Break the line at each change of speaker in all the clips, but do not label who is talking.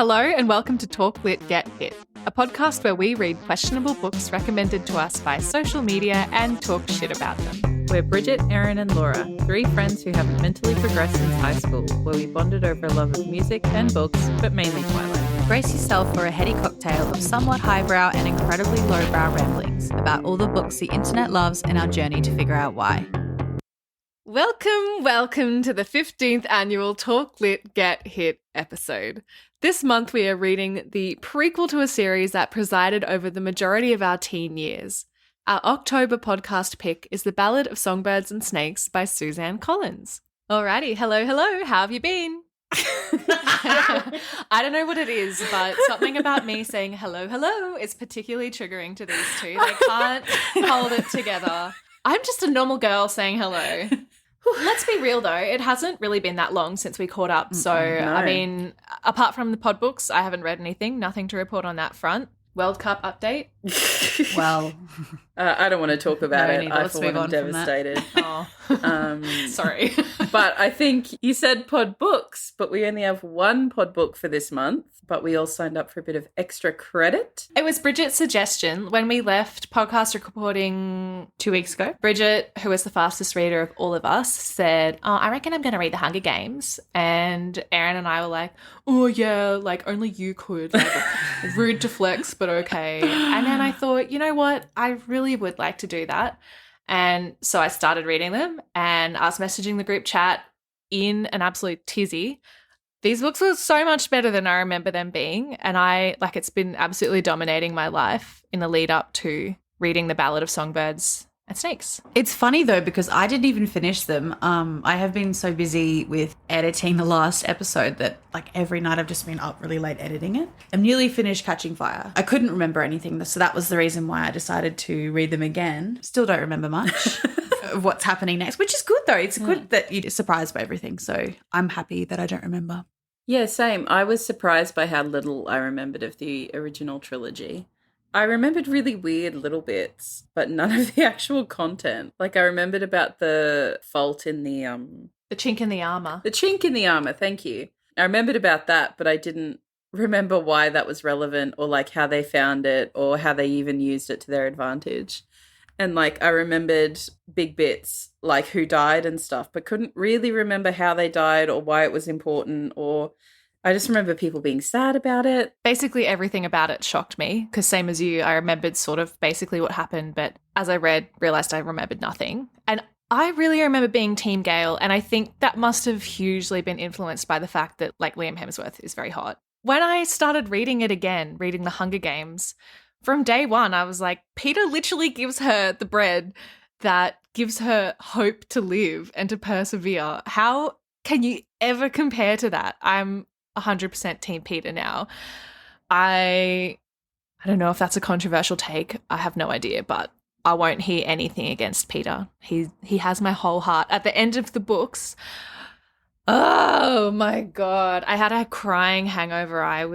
Hello and welcome to Talk Lit Get Hit, a podcast where we read questionable books recommended to us by social media and talk shit about them.
We're Bridget, Erin and Laura, three friends who haven't mentally progressed since high school, where we bonded over a love of music and books, but mainly Twilight.
Brace yourself for a heady cocktail of somewhat highbrow and incredibly lowbrow ramblings about all the books the internet loves and our journey to figure out why.
Welcome to the 15th annual Talk Lit Get Hit episode. This month we are reading the prequel to a series that presided over the majority of our teen years. Our October podcast pick is The Ballad of Songbirds and Snakes by Suzanne Collins. Alrighty, hello, how have you been? I don't know what it is, but something about me saying hello is particularly triggering to these two. They can't hold it together. I'm just a normal girl saying hello. Let's be real though, it hasn't really been that long since we caught up. So,
No.
I mean, apart from the pod books, I haven't read anything, nothing to report on that front. World Cup update?
Well,
I don't want to talk about
No,
it.
neither.
I,
Let's
for one,
move
am
on from that.
devastated.
Oh, sorry.
But I think you said pod books, but we only have one pod book for this month, but we all signed up for a bit of extra credit.
It was Bridget's suggestion when we left podcast recording 2 weeks ago. Bridget, who is the fastest reader of all of us, said, I reckon I'm going to read The Hunger Games. And Erin and I were like, oh yeah, like only you could. Like, rude to flex, but okay. And then I thought, you know what? I really would like to do that. And so I started reading them and I was messaging the group chat in an absolute tizzy. These books were so much better than I remember them being. And it's been absolutely dominating my life in the lead up to reading The Ballad of Songbirds and Snakes.
it's funny though because I didn't even finish them. I have been so busy with editing the last episode that like every night I've just been up really late editing it. I'm nearly finished Catching Fire. I couldn't remember anything, so that was the reason why I decided to read them again. Still don't remember much of what's happening next, which is good though. It's good that you're surprised by everything. So I'm happy that I don't remember.
Yeah, same. I was surprised by how little I remembered of the original trilogy. I remembered really weird little bits, but none of the actual content. Like I remembered about the fault in the
chink in the armor.
The chink in the armor, thank you. I remembered about that, but I didn't remember why that was relevant or like how they found it or how they even used it to their advantage. And like I remembered big bits like who died and stuff, but couldn't really remember how they died or why it was important, or I just remember people being sad about it.
Basically everything about it shocked me because same as you, I remembered sort of basically what happened, but as I realised I remembered nothing. And I really remember being Team Gale, and I think that must have hugely been influenced by the fact that like Liam Hemsworth is very hot. When I started reading it again, reading The Hunger Games, from day one I was like, Peter literally gives her the bread that gives her hope to live and to persevere. How can you ever compare to that? I'm 100% Team Peter now. I don't know if that's a controversial take. I have no idea, but I won't hear anything against Peter. He has my whole heart. At the end of the books, oh my God, I had a crying hangover. I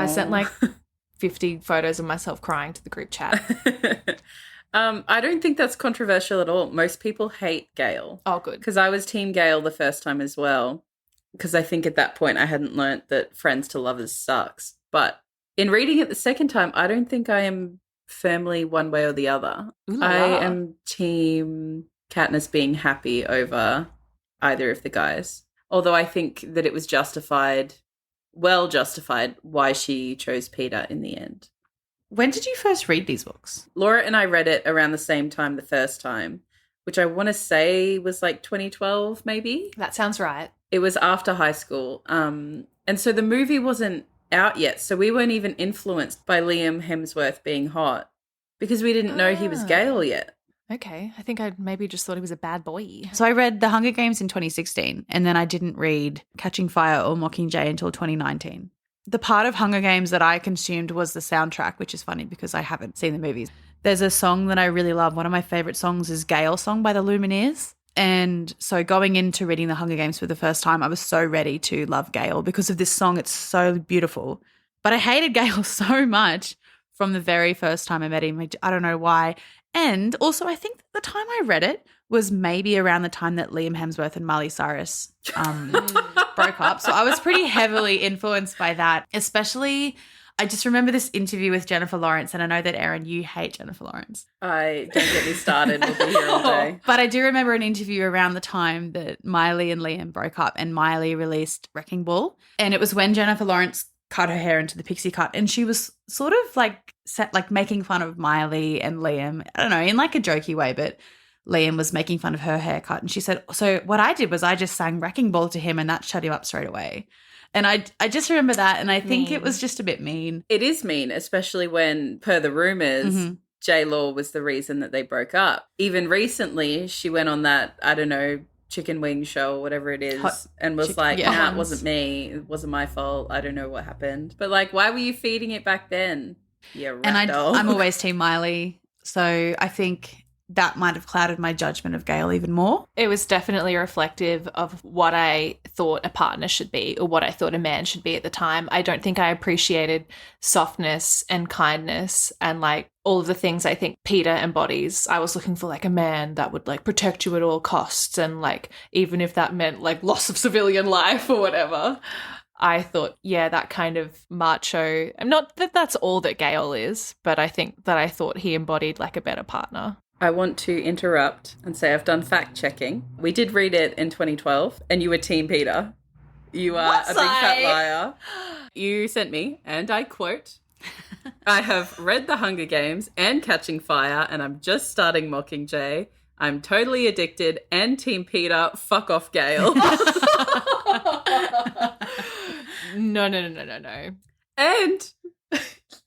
sent like 50 photos of myself crying to the group chat.
I don't think that's controversial at all. Most people hate Gale.
Oh, good.
Because I was Team Gale the first time as well. Because I think at that point I hadn't learnt that friends to lovers sucks. But in reading it the second time, I don't think I am firmly one way or the other.
Ooh la
I
la.
am Team Katniss being happy over either of the guys. Although I think that it was well justified why she chose Peter in the end.
When did you first read these books?
Laura and I read it around the same time the first time, which I want to say was like 2012 maybe.
That sounds right.
It was after high school. And so the movie wasn't out yet. So we weren't even influenced by Liam Hemsworth being hot because we didn't know he was Gale yet.
Okay. I think I maybe just thought he was a bad boy.
So I read The Hunger Games in 2016 and then I didn't read Catching Fire or Mockingjay until 2019. The part of Hunger Games that I consumed was the soundtrack, which is funny because I haven't seen the movies. There's a song that I really love. One of my favourite songs is Gale Song by the Lumineers. And so going into reading The Hunger Games for the first time, I was so ready to love Gale because of this song. It's so beautiful. But I hated Gale so much from the very first time I met him. I don't know why. And also I think the time I read it was maybe around the time that Liam Hemsworth and Miley Cyrus broke up. So I was pretty heavily influenced by that, especially I just remember this interview with Jennifer Lawrence, and I know that, Erin, you hate Jennifer Lawrence.
I don't get me started. We'll be here all day.
But I do remember an interview around the time that Miley and Liam broke up and Miley released Wrecking Ball. And it was when Jennifer Lawrence cut her hair into the pixie cut, and she was sort of like making fun of Miley and Liam. I don't know, in like a jokey way, but Liam was making fun of her haircut. And she said, so what I did was I just sang Wrecking Ball to him and that shut him up straight away. And I just remember that, and I think it was just a bit mean.
It is mean, especially when, per the rumors, J-Law was the reason that they broke up. Even recently, she went on that, I don't know, chicken wing show or whatever it is, and was like, nah, it wasn't me. It wasn't my fault. I don't know what happened. But like, why were you feeding it back then? Yeah,
and I'm always Team Miley. So I think that might have clouded my judgment of Gail even more.
It was definitely reflective of what I thought a partner should be, or what I thought a man should be at the time. I don't think I appreciated softness and kindness and like all of the things I think Peter embodies. I was looking for like a man that would like protect you at all costs, and like even if that meant like loss of civilian life or whatever. I thought, yeah, that kind of macho, not that that's all that Gail is, but I think that I thought he embodied like a better partner.
I want to interrupt and say I've done fact checking. We did read it in 2012, and you were Team Peter. You are a big fat liar. You sent me, and I quote, I have read The Hunger Games and Catching Fire, and I'm just starting Mockingjay. I'm totally addicted and Team Peter. Fuck off, Gail.
No.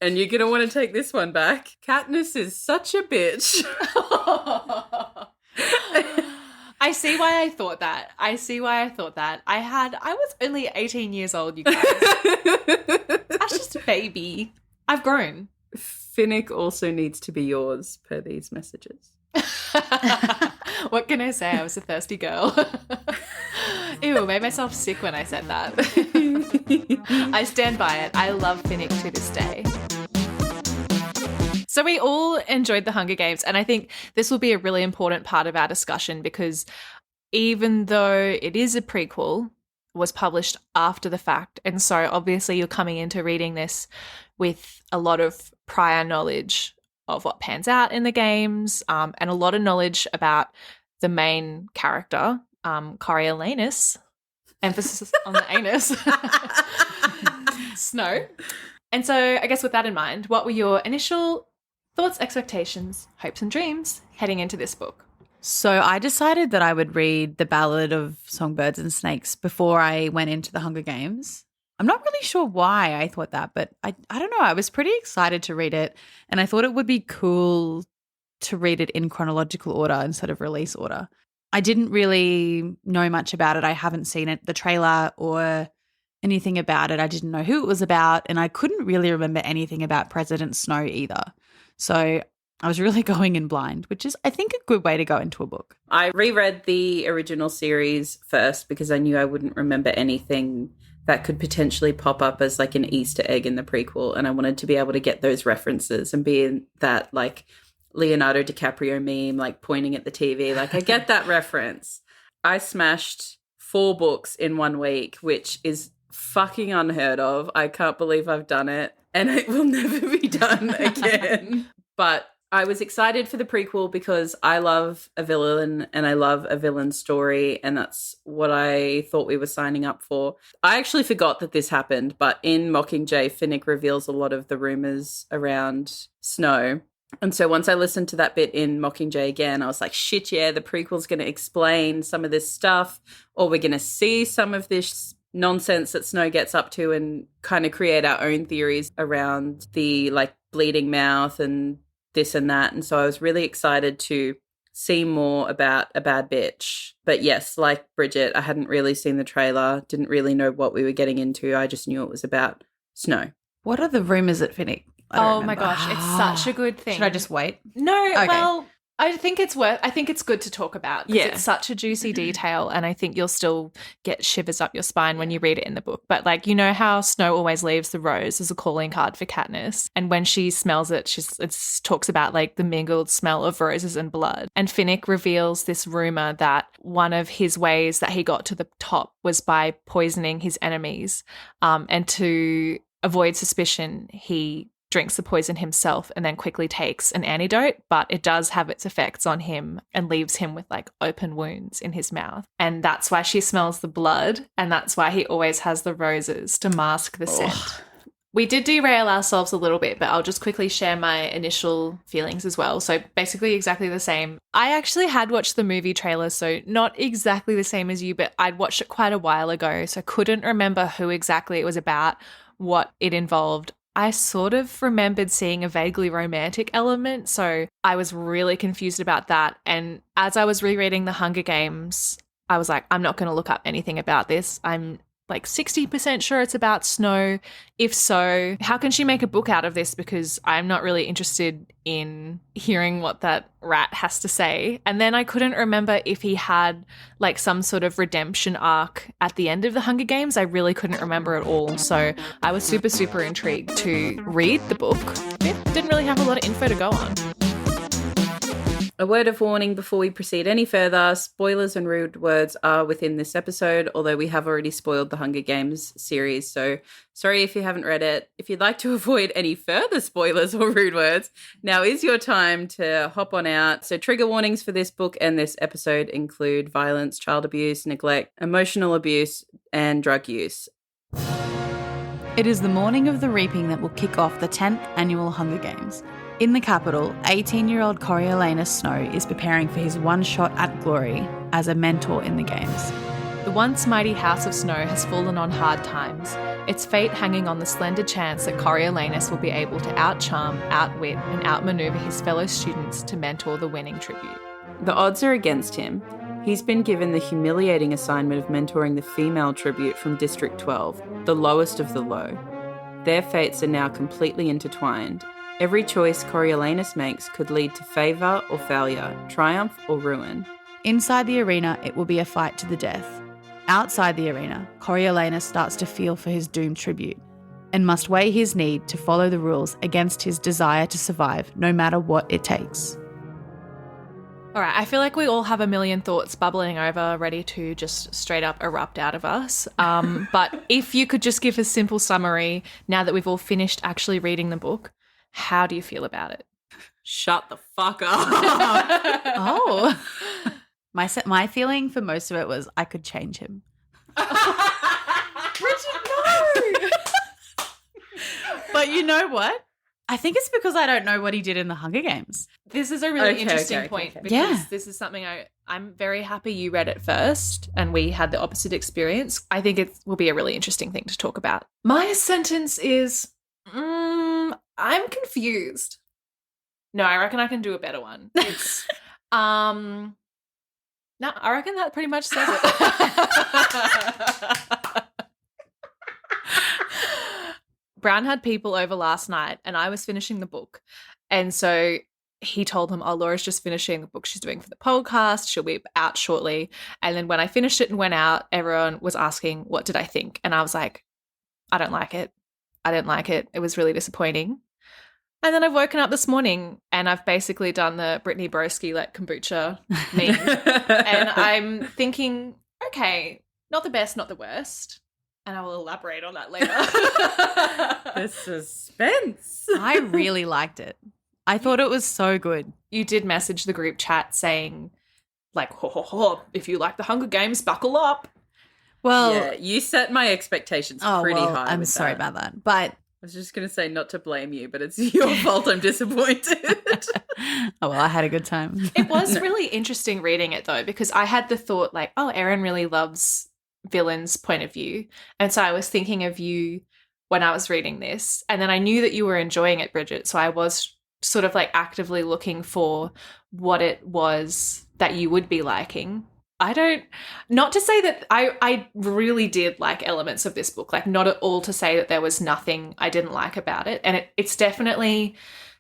And you're going to want to take this one back. Katniss is such a bitch.
I see why I thought that. I was only 18 years old, you guys. I was just a baby. I've grown.
Finnick also needs to be yours per these messages.
What can I say? I was a thirsty girl. Ew, I made myself sick when I said that. I stand by it. I love Finnick to this day. So we all enjoyed The Hunger Games, and I think this will be a really important part of our discussion because even though it is a prequel, it was published after the fact, and so obviously you're coming into reading this with a lot of prior knowledge of what pans out in the games, and a lot of knowledge about the main character, Coriolanus, emphasis on the anus, Snow. And so I guess with that in mind, what were your initial thoughts, expectations, hopes and dreams heading into this book?
So I decided that I would read The Ballad of Songbirds and Snakes before I went into The Hunger Games. I'm not really sure why I thought that, but I don't know. I was pretty excited to read it, and I thought it would be cool to read it in chronological order instead of release order. I didn't really know much about it. I haven't seen it, the trailer or anything about it. I didn't know who it was about, and I couldn't really remember anything about President Snow either. So I was really going in blind, which is, I think, a good way to go into a book.
I reread the original series first because I knew I wouldn't remember anything that could potentially pop up as like an Easter egg in the prequel, and I wanted to be able to get those references and be in that like Leonardo DiCaprio meme, like pointing at the TV, like I get that reference. I smashed 4 books in 1 week, which is fucking unheard of. I can't believe I've done it, and it will never be done again. But I was excited for the prequel because I love a villain and I love a villain story, and that's what I thought we were signing up for. I actually forgot that this happened, but in Mockingjay, Finnick reveals a lot of the rumors around Snow. And so once I listened to that bit in Mockingjay again, I was like, shit, yeah, the prequel's going to explain some of this stuff, or we're going to see some of this nonsense that Snow gets up to and kind of create our own theories around the like bleeding mouth and this and that. And so I was really excited to see more about a bad bitch. But yes, like Bridget, I hadn't really seen the trailer, didn't really know what we were getting into. I just knew it was about Snow.
What are the rumors at Finnick?
Oh my gosh, it's such a good thing.
Should I just wait?
No,
Okay.
Well, I think it's good to talk about because it's such a juicy detail, and I think you'll still get shivers up your spine when you read it in the book. But like, you know how Snow always leaves the rose as a calling card for Katniss, and when she smells it, it talks about like the mingled smell of roses and blood. And Finnick reveals this rumor that one of his ways that he got to the top was by poisoning his enemies, and to avoid suspicion, he drinks the poison himself and then quickly takes an antidote, but it does have its effects on him and leaves him with like open wounds in his mouth. And that's why she smells the blood, and that's why he always has the roses to mask the scent. We did derail ourselves a little bit, but I'll just quickly share my initial feelings as well. So basically exactly the same. I actually had watched the movie trailer, so not exactly the same as you, but I'd watched it quite a while ago, so I couldn't remember who exactly it was about, what it involved. I sort of remembered seeing a vaguely romantic element, so I was really confused about that. And as I was rereading The Hunger Games, I was like, I'm not going to look up anything about this. I'm like 60% sure it's about Snow. If so, how can she make a book out of this? Because I'm not really interested in hearing what that rat has to say. And then I couldn't remember if he had like some sort of redemption arc at the end of The Hunger Games. I really couldn't remember at all. So I was super, super intrigued to read the book. It didn't really have a lot of info to go on.
A word of warning before we proceed any further: spoilers and rude words are within this episode, although we have already spoiled the Hunger Games series, so sorry if you haven't read it. If you'd like to avoid any further spoilers or rude words, now is your time to hop on out. So trigger warnings for this book and this episode include violence, child abuse, neglect, emotional abuse, and drug use.
It is the morning of the reaping that will kick off the 10th annual Hunger Games. In the capital, 18-year-old Coriolanus Snow is preparing for his one shot at glory as a mentor in the games.
The once mighty House of Snow has fallen on hard times, its fate hanging on the slender chance that Coriolanus will be able to outcharm, outwit, and outmaneuver his fellow students to mentor the winning tribute.
The odds are against him. He's been given the humiliating assignment of mentoring the female tribute from District 12, the lowest of the low. Their fates are now completely intertwined. Every choice Coriolanus makes could lead to favour or failure, triumph or ruin.
Inside the arena, it will be a fight to the death. Outside the arena, Coriolanus starts to feel for his doomed tribute and must weigh his need to follow the rules against his desire to survive, no matter what it takes.
All right, I feel like we all have a million thoughts bubbling over, ready to just straight up erupt out of us. But if you could just give a simple summary, now that we've all finished actually reading the book, how do you feel about it?
Shut the fuck up.
Oh. My feeling for most of it was I could change him.
Bridget, no!
But you know what? I think it's because I don't know what he did in the Hunger Games.
This is a really interesting point because this is something I'm very happy you read it first and we had the opposite experience. I think it will be a really interesting thing to talk about. My sentence is, I'm confused. No, I reckon I can do a better one. It's, no, I reckon that pretty much says it. Brown had people over last night and I was finishing the book. And so he told them, oh, Laura's just finishing the book she's doing for the podcast. She'll be out shortly. And then when I finished it and went out, everyone was asking, what did I think? And I was like, I don't like it. I didn't like it. It was really disappointing. And then I've woken up this morning and I've basically done the Brittany Broski like kombucha meme. And I'm thinking, okay, not the best, not the worst. And I will elaborate on that later.
The suspense.
I really liked it. I thought it was so good.
You did message the group chat saying, like, ho, ho, ho, if you like the Hunger Games, buckle up.
Well,
yeah, you set my expectations pretty high.
I'm sorry about that. But
I was just going to say not to blame you, but it's your fault I'm disappointed.
Oh, well, I had a good time.
It was really interesting reading it, though, because I had the thought, like, oh, Erin really loves villain's point of view. And so I was thinking of you when I was reading this. And then I knew that you were enjoying it, Bridget. So I was sort of like actively looking for what it was that you would be liking. Not to say that I really did like elements of this book, like not at all to say that there was nothing I didn't like about it. And it's definitely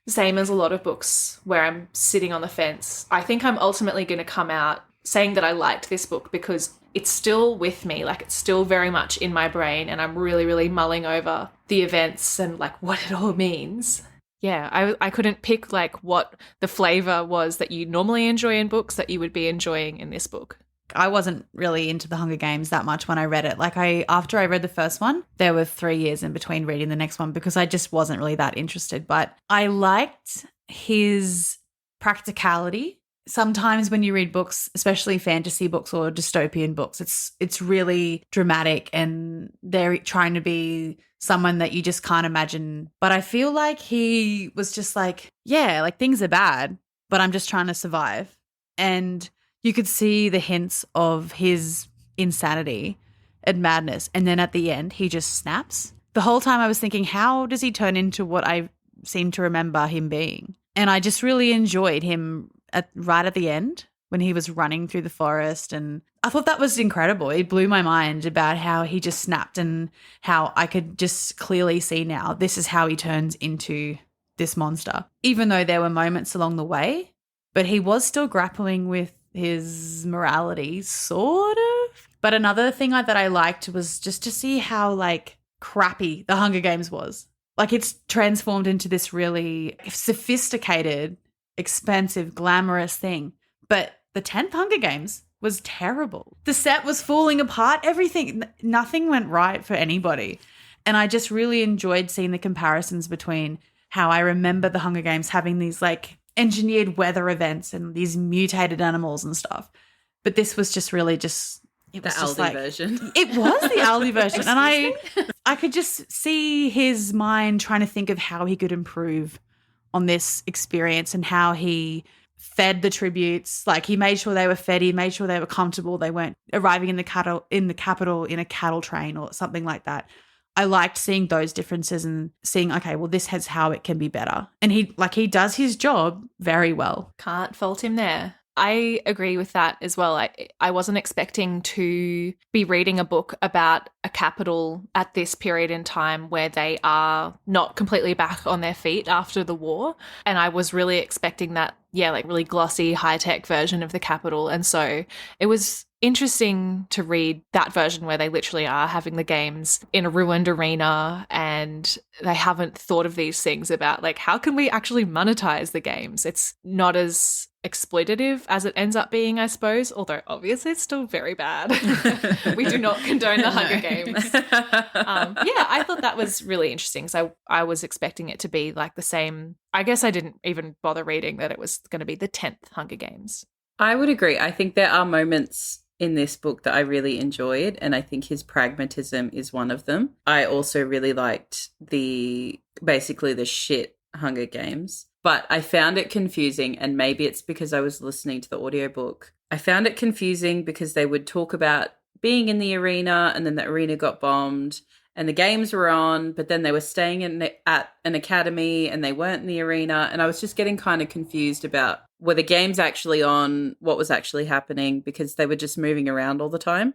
same as a lot of books where I'm sitting on the fence. I think I'm ultimately going to come out saying that I liked this book because it's still with me, like it's still very much in my brain, and I'm really, really mulling over the events and like what it all means. Yeah, I couldn't pick like what the flavor was that you normally enjoy in books that you would be enjoying in this book.
I wasn't really into the Hunger Games that much when I read it. Like after I read the first one, there were 3 years in between reading the next one because I just wasn't really that interested. But I liked his practicality. Sometimes when you read books, especially fantasy books or dystopian books, it's really dramatic and they're trying to be someone that you just can't imagine. But I feel like he was just like, yeah, like things are bad, but I'm just trying to survive. And you could see the hints of his insanity and madness. And then at the end, he just snaps. The whole time I was thinking, how does he turn into what I seem to remember him being? And I just really enjoyed him right at the end when he was running through the forest. And I thought that was incredible. It blew my mind about how he just snapped and how I could just clearly see now this is how he turns into this monster. Even though there were moments along the way, but he was still grappling with his morality, sort of. But another thing that I liked was just to see how like crappy the Hunger Games was. Like it's transformed into this really sophisticated, expensive, glamorous thing. But the 10th Hunger Games was terrible. The set was falling apart. Everything, nothing went right for anybody. And I just really enjoyed seeing the comparisons between how I remember the Hunger Games having these like engineered weather events and these mutated animals and stuff. But this was just really just it was
the
just
Aldi
like,
version.
It was the Aldi version. And I could just see his mind trying to think of how he could improve on this experience and how he fed the tributes. Like he made sure they were fed, he made sure they were comfortable, they weren't arriving in the capital in a cattle train or something like that. I liked seeing those differences and seeing, okay, well, this is how it can be better. And he does his job very well.
Can't fault him there. I agree with that as well. I wasn't expecting to be reading a book about a capital at this period in time where they are not completely back on their feet after the war. And I was really expecting that, yeah, like really glossy, high-tech version of the capital. And so it was interesting to read that version where they literally are having the games in a ruined arena and they haven't thought of these things about like how can we actually monetize the games. It's not as exploitative as it ends up being, I suppose, although obviously it's still very bad. We do not condone the Hunger Games. Yeah, I thought that was really interesting. So I was expecting it to be like the same. I guess I didn't even bother reading that it was going to be the 10th Hunger Games.
I would agree. I think there are moments in this book that I really enjoyed, and I think his pragmatism is one of them. I also really liked basically the shit Hunger Games, but I found it confusing, and maybe it's because I was listening to the audiobook. I found it confusing because they would talk about being in the arena and then the arena got bombed and the games were on, but then they were staying at an academy and they weren't in the arena, and I was just getting kind of confused about were the games actually on, what was actually happening, because they were just moving around all the time.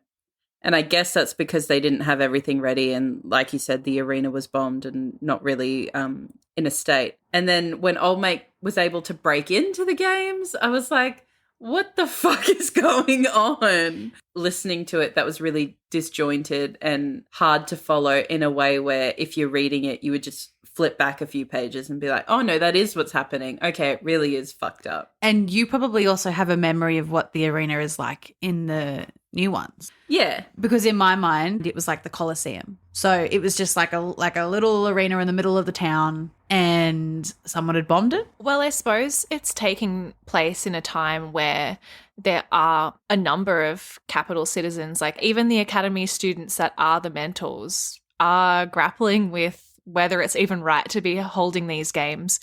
And I guess that's because they didn't have everything ready. And like you said, the arena was bombed and not really in a state. And then when Old Mate was able to break into the games, I was like, what the fuck is going on? Listening to it, that was really disjointed and hard to follow in a way where if you're reading it, you would just flip back a few pages and be like, oh no, that is what's happening. Okay, it really is fucked up.
And you probably also have a memory of what the arena is like in the new ones.
Yeah.
Because in my mind, it was like the Colosseum. So it was just like a little arena in the middle of the town and someone had bombed it.
Well, I suppose it's taking place in a time where there are a number of capital citizens, like even the academy students that are the mentors are grappling with whether it's even right to be holding these games.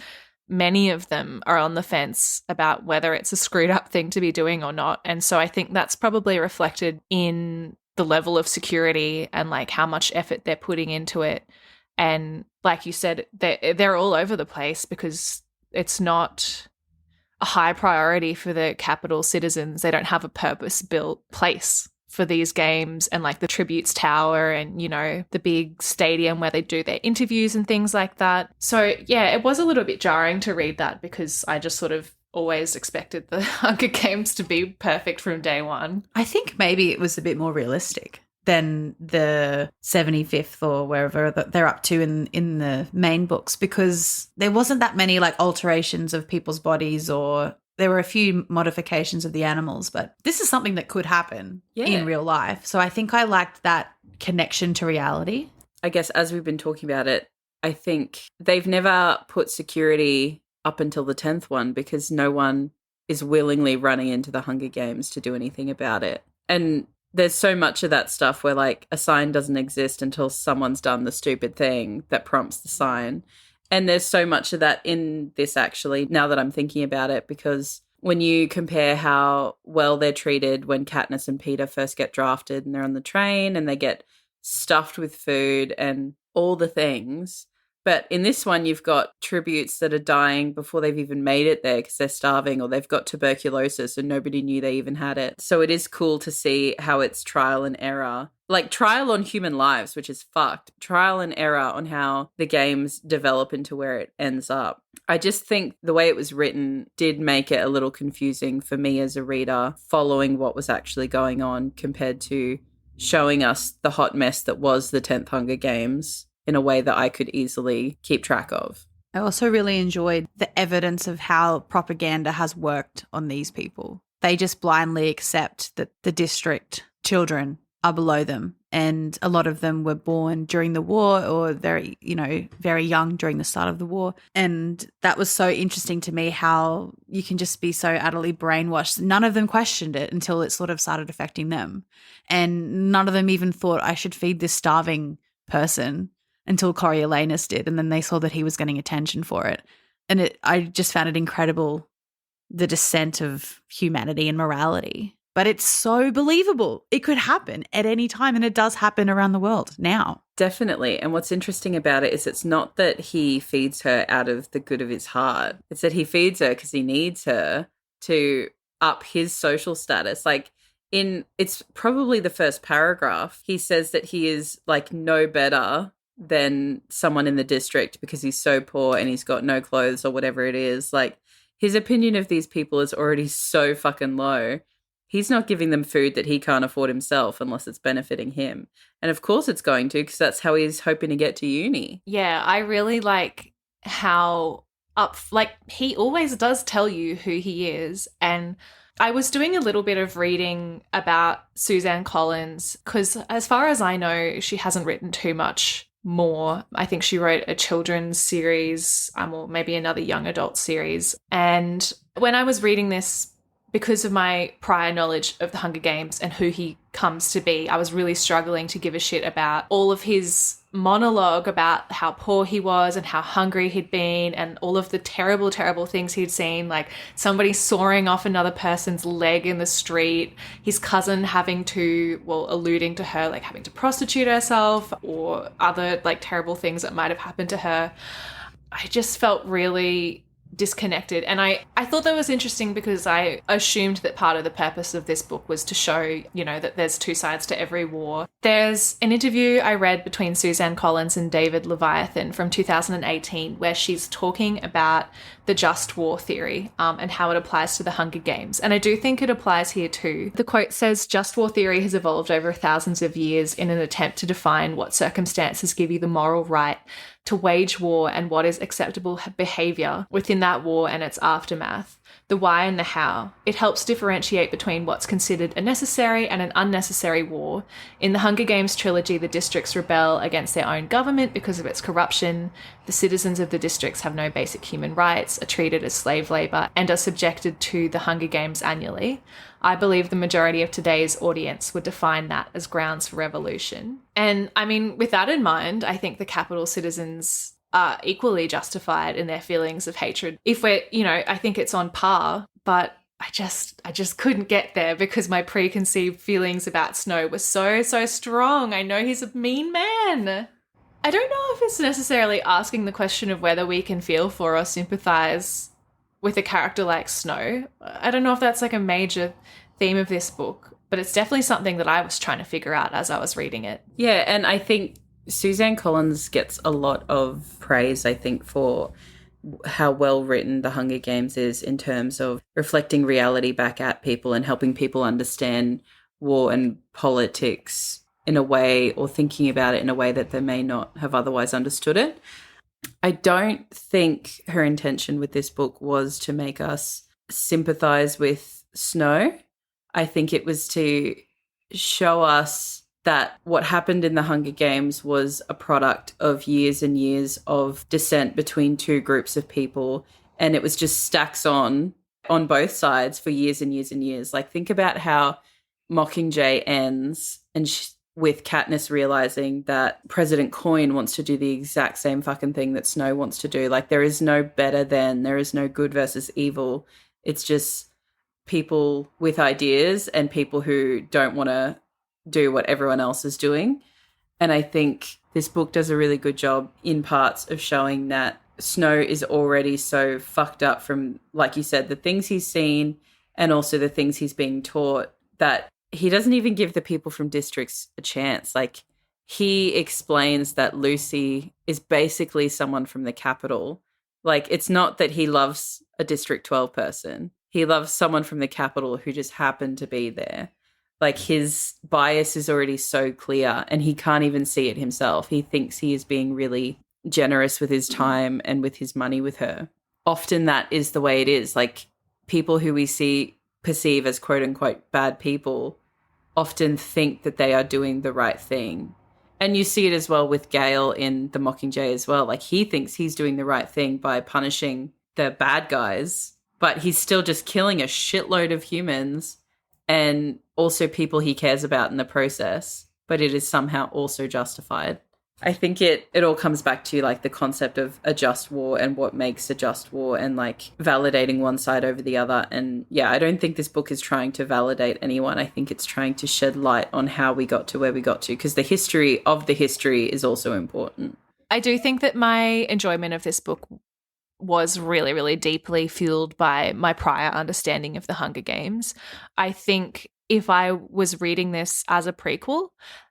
Many of them are on the fence about whether it's a screwed up thing to be doing or not. And so I think that's probably reflected in the level of security and like how much effort they're putting into it. And like you said, they're all over the place because it's not a high priority for the capital citizens. They don't have a purpose-built place for these games and like the tributes tower and, you know, the big stadium where they do their interviews and things like that. So yeah, it was a little bit jarring to read that because I just sort of always expected the Hunger Games to be perfect from day one.
I think maybe it was a bit more realistic than the 75th or wherever that they're up to in the main books, because there wasn't that many like alterations of people's bodies, or there were a few modifications of the animals, but this is something that could happen in real life. So I think I liked that connection to reality.
I guess as we've been talking about it, I think they've never put security up until the 10th one because no one is willingly running into the Hunger Games to do anything about it. And there's so much of that stuff where like a sign doesn't exist until someone's done the stupid thing that prompts the sign. And there's so much of that in this actually, now that I'm thinking about it, because when you compare how well they're treated when Katniss and Peter first get drafted and they're on the train and they get stuffed with food and all the things. But in this one, you've got tributes that are dying before they've even made it there because they're starving or they've got tuberculosis and nobody knew they even had it. So it is cool to see how it's trial and error. Like trial on human lives, which is fucked. Trial and error on how the games develop into where it ends up. I just think the way it was written did make it a little confusing for me as a reader, following what was actually going on compared to showing us the hot mess that was the 10th Hunger Games in a way that I could easily keep track of.
I also really enjoyed the evidence of how propaganda has worked on these people. They just blindly accept that the district children are below them, and a lot of them were born during the war or very young during the start of the war. And that was so interesting to me, how you can just be so utterly brainwashed. None of them questioned it until it sort of started affecting them. And none of them even thought, I should feed this starving person, until Coriolanus did, and then they saw that he was getting attention for it. And I just found it incredible, the descent of humanity and morality. But it's so believable. It could happen at any time, and it does happen around the world now.
Definitely. And what's interesting about it is it's not that he feeds her out of the good of his heart. It's that he feeds her because he needs her to up his social status. Like, it's probably the first paragraph, he says that he is like no better than someone in the district because he's so poor and he's got no clothes or whatever it is. Like, his opinion of these people is already so fucking low. He's not giving them food that he can't afford himself unless it's benefiting him. And of course it's going to, because that's how he's hoping to get to uni.
Yeah, I really like how he always does tell you who he is. And I was doing a little bit of reading about Suzanne Collins because as far as I know, she hasn't written too much more. I think she wrote a children's series or maybe another young adult series. And when I was reading this, because of my prior knowledge of the Hunger Games and who he comes to be, I was really struggling to give a shit about all of his monologue about how poor he was and how hungry he'd been and all of the terrible, terrible things he'd seen, like somebody sawing off another person's leg in the street, his cousin alluding to her, like having to prostitute herself or other like terrible things that might have happened to her. I just felt really disconnected. And I thought that was interesting because I assumed that part of the purpose of this book was to show, that there's two sides to every war. There's an interview I read between Suzanne Collins and David Leviathan from 2018 where she's talking about the just war theory and how it applies to the Hunger Games. And I do think it applies here too. The quote says, "Just war theory has evolved over thousands of years in an attempt to define what circumstances give you the moral right to wage war and what is acceptable behavior within that war and its aftermath, the why and the how. It helps differentiate between what's considered a necessary and an unnecessary war. In the Hunger Games trilogy, the districts rebel against their own government because of its corruption. The citizens of the districts have no basic human rights, are treated as slave labor, and are subjected to the Hunger Games annually. I believe the majority of today's audience would define that as grounds for revolution." And I mean, with that in mind, I think the capital citizens are equally justified in their feelings of hatred. If we're, I think it's on par, but I just couldn't get there because my preconceived feelings about Snow were so strong. I know he's a mean man. I don't know if it's necessarily asking the question of whether we can feel for or sympathize with a character like Snow. I don't know if that's like a major theme of this book, But it's definitely something that I was trying to figure out as I was reading it.
Yeah, and I think Suzanne Collins gets a lot of praise, I think, for how well written The Hunger Games is in terms of reflecting reality back at people and helping people understand war and politics in a way, or thinking about it in a way that they may not have otherwise understood it. I don't think her intention with this book was to make us sympathize with Snow. I think it was to show us that what happened in the Hunger Games was a product of years and years of dissent between two groups of people, and it was just stacks on both sides for years and years and years. Like, think about how Mockingjay ends and with Katniss realizing that President Coin wants to do the exact same fucking thing that Snow wants to do. Like, there is no better than, there is no good versus evil. It's just people with ideas and people who don't want to do what everyone else is doing. And I think this book does a really good job in parts of showing that Snow is already so fucked up from, like you said, the things he's seen and also the things he's being taught, that he doesn't even give the people from districts a chance. Like, he explains that Lucy is basically someone from the capital. Like, it's not that he loves a District 12 person. He loves someone from the capital who just happened to be there. Like, his bias is already so clear and he can't even see it himself. He thinks he is being really generous with his time and with his money with her. Often that is the way it is. Like, people who we perceive as quote unquote bad people often think that they are doing the right thing. And you see it as well with Gale in The Mockingjay as well. Like, he thinks he's doing the right thing by punishing the bad guys, but he's still just killing a shitload of humans and also people he cares about in the process, but it is somehow also justified. I think it all comes back to like the concept of a just war and what makes a just war, and like validating one side over the other. And yeah, I don't think this book is trying to validate anyone. I think it's trying to shed light on how we got to where we got to, because the history of the history is also important.
I do think that my enjoyment of this book was really, really deeply fueled by my prior understanding of the Hunger Games. I think if I was reading this as a prequel,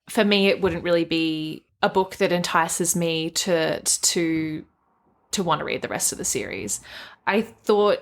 for me it wouldn't really be a book that entices me to want to read the rest of the series. I thought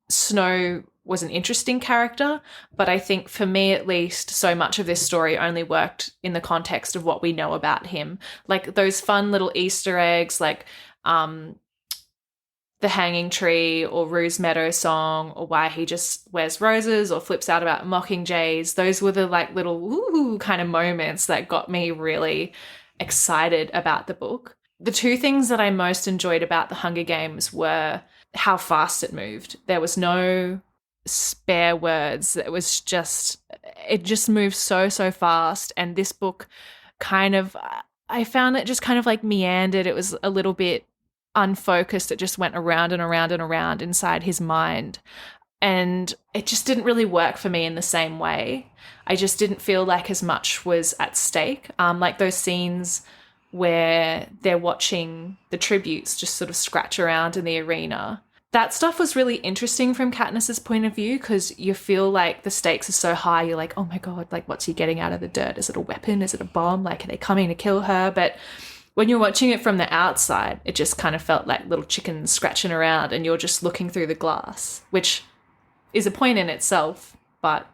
Snow was an interesting character, but I think for me at least, so much of this story only worked in the context of what we know about him. Like those fun little Easter eggs, like the hanging tree or Rue's Meadow song, or why he just wears roses or flips out about mockingjays. Those were the like little ooh kind of moments that got me really excited about the book. The two things that I most enjoyed about The Hunger Games were how fast it moved. There was no spare words. It just moved so fast. And this book I found it just kind of like meandered. It was a little bit unfocused. It just went around and around and around inside his mind. And it just didn't really work for me in the same way. I just didn't feel like as much was at stake. Like those scenes where they're watching the tributes just sort of scratch around in the arena. That stuff was really interesting from Katniss's point of view, because you feel like the stakes are so high. You're like, oh my God, like what's he getting out of the dirt? Is it a weapon? Is it a bomb? Like, are they coming to kill her? But when you're watching it from the outside, it just kind of felt like little chickens scratching around and you're just looking through the glass, which is a point in itself, but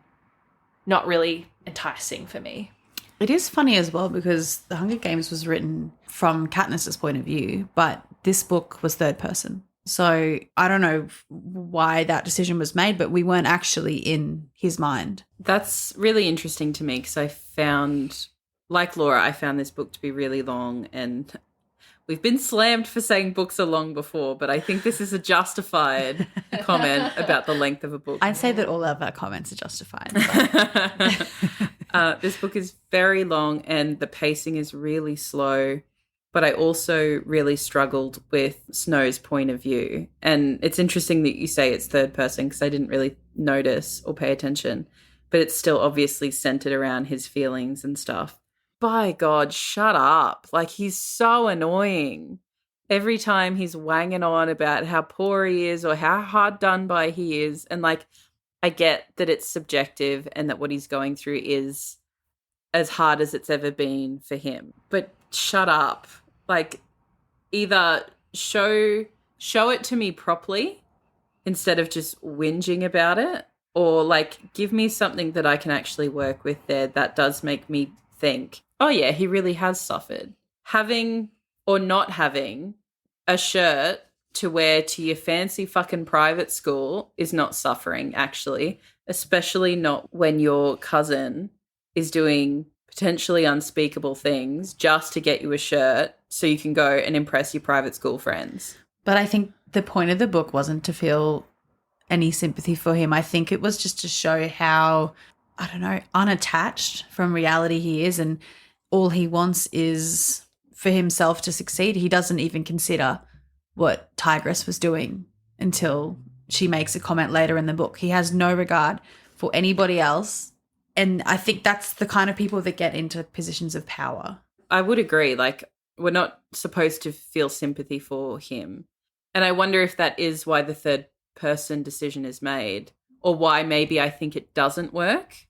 not really enticing for me.
It is funny as well because The Hunger Games was written from Katniss's point of view, but this book was third person. So I don't know why that decision was made, but we weren't actually in his mind.
That's really interesting to me because I found, like Laura, I found this book to be really long, and we've been slammed for saying books are long before, but I think this is a justified comment about the length of a book.
I'd say that all of our comments are justified.
This book is very long and the pacing is really slow, but I also really struggled with Snow's point of view. And it's interesting that you say it's third person because I didn't really notice or pay attention, but it's still obviously centered around his feelings and stuff. By God, shut up. Like, he's so annoying. Every time he's wanging on about how poor he is or how hard done by he is. And, like, I get that it's subjective and that what he's going through is as hard as it's ever been for him. But shut up. Like, either show it to me properly instead of just whinging about it, or like give me something that I can actually work with there that does make me think, oh yeah, he really has suffered. Having or not having a shirt to wear to your fancy fucking private school is not suffering, actually, especially not when your cousin is doing potentially unspeakable things just to get you a shirt so you can go and impress your private school friends.
But I think the point of the book wasn't to feel any sympathy for him. I think it was just to show how, I don't know, unattached from reality he is, and all he wants is for himself to succeed. He doesn't even consider what Tigress was doing until she makes a comment later in the book. He has no regard for anybody else. And I think that's the kind of people that get into positions of power.
I would agree. Like, we're not supposed to feel sympathy for him. And I wonder if that is why the third person decision is made, or why maybe I think it doesn't work,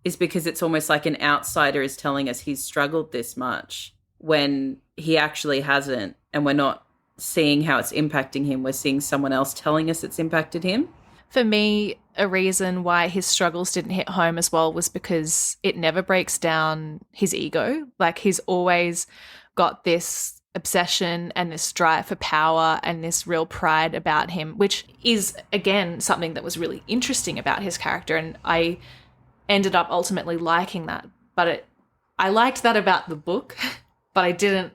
is because it's almost like an outsider is telling us he's struggled this much when he actually hasn't, and we're not seeing how it's impacting him. We're seeing someone else telling us it's impacted him.
For me, a reason why his struggles didn't hit home as well was because it never breaks down his ego. Like, he's always got this obsession and this drive for power and this real pride about him, which is, again, something that was really interesting about his character. And I ended up ultimately liking that. But I liked that about the book, but I didn't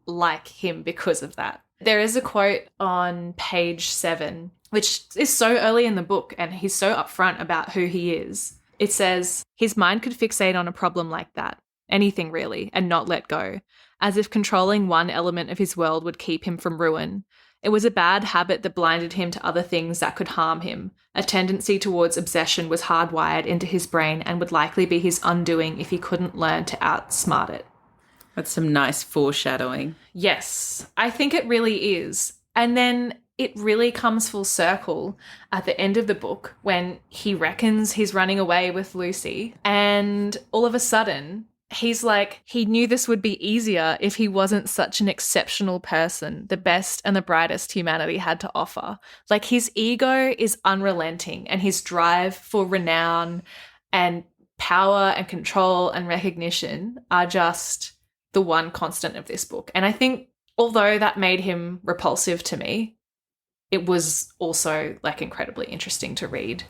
like him because of that. There is a quote on page 7, which is so early in the book, and he's so upfront about who he is. It says, his mind could fixate on a problem like that, anything really, and not let go, as if controlling one element of his world would keep him from ruin. It was a bad habit that blinded him to other things that could harm him. A tendency towards obsession was hardwired into his brain and would likely be his undoing if he couldn't learn to outsmart it.
That's some nice foreshadowing.
Yes, I think it really is. And then it really comes full circle at the end of the book when he reckons he's running away with Lucy, and all of a sudden he's like, he knew this would be easier if he wasn't such an exceptional person, the best and the brightest humanity had to offer. Like, his ego is unrelenting, and his drive for renown and power and control and recognition are just the one constant of this book. And I think although that made him repulsive to me, it was also like incredibly interesting to read,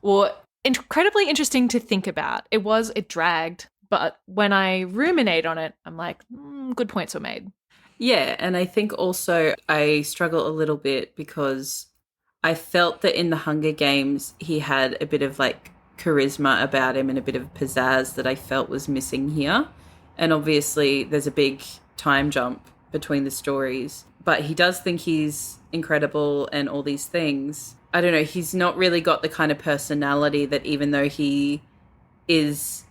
or incredibly interesting to think about. It dragged, but when I ruminate on it, I'm like, good points were made.
Yeah, and I think also I struggle a little bit because I felt that in the Hunger Games he had a bit of like charisma about him and a bit of pizzazz that I felt was missing here. And obviously there's a big time jump between the stories, but he does think he's incredible and all these things. I don't know, he's not really got the kind of personality that, even though he is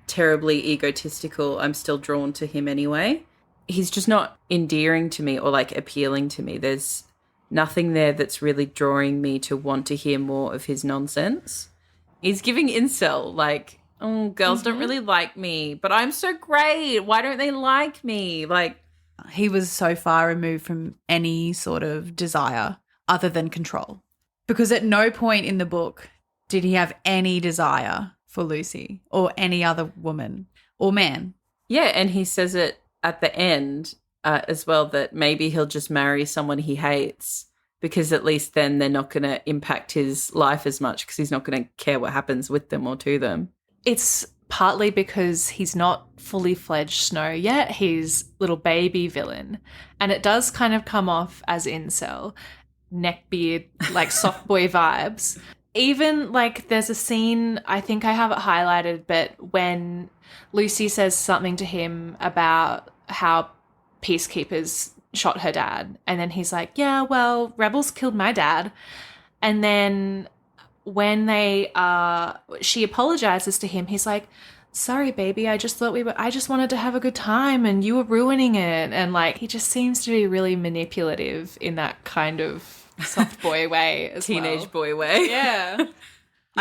terribly egotistical, I'm still drawn to him anyway. He's just not endearing to me or like appealing to me. There's nothing there that's really drawing me to want to hear more of his nonsense. He's giving incel, like, oh, girls don't really like me, but I'm so great. Why don't they like me? Like,
he was so far removed from any sort of desire other than control. Because at no point in the book did he have any desire for Lucy or any other woman or man.
Yeah, and he says it at the end as well, that maybe he'll just marry someone he hates, because at least then they're not going to impact his life as much, because he's not going to care what happens with them or to them.
It's partly because he's not fully fledged Snow yet. He's little baby villain. And it does kind of come off as incel, neckbeard, like soft boy vibes. Even like there's a scene, I think I have it highlighted, but when Lucy says something to him about how peacekeepers shot her dad. And then he's like, yeah, well, rebels killed my dad. And then when she apologizes to him, he's like, sorry, baby, I just wanted to have a good time and you were ruining it. And like, he just seems to be really manipulative in that kind of soft boy way as
Teenage
well.
boy way.
Yeah.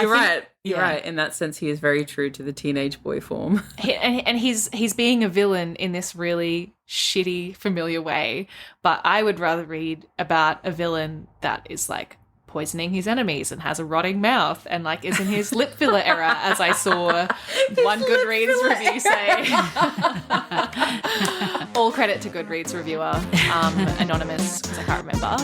You're right. You're right. In that sense, he is very true to the teenage boy form.
And he's being a villain in this really shitty, familiar way. But I would rather read about a villain that is like poisoning his enemies and has a rotting mouth and like is in his lip filler era, as I saw one Goodreads review say. All credit to Goodreads reviewer, anonymous, because I can't remember.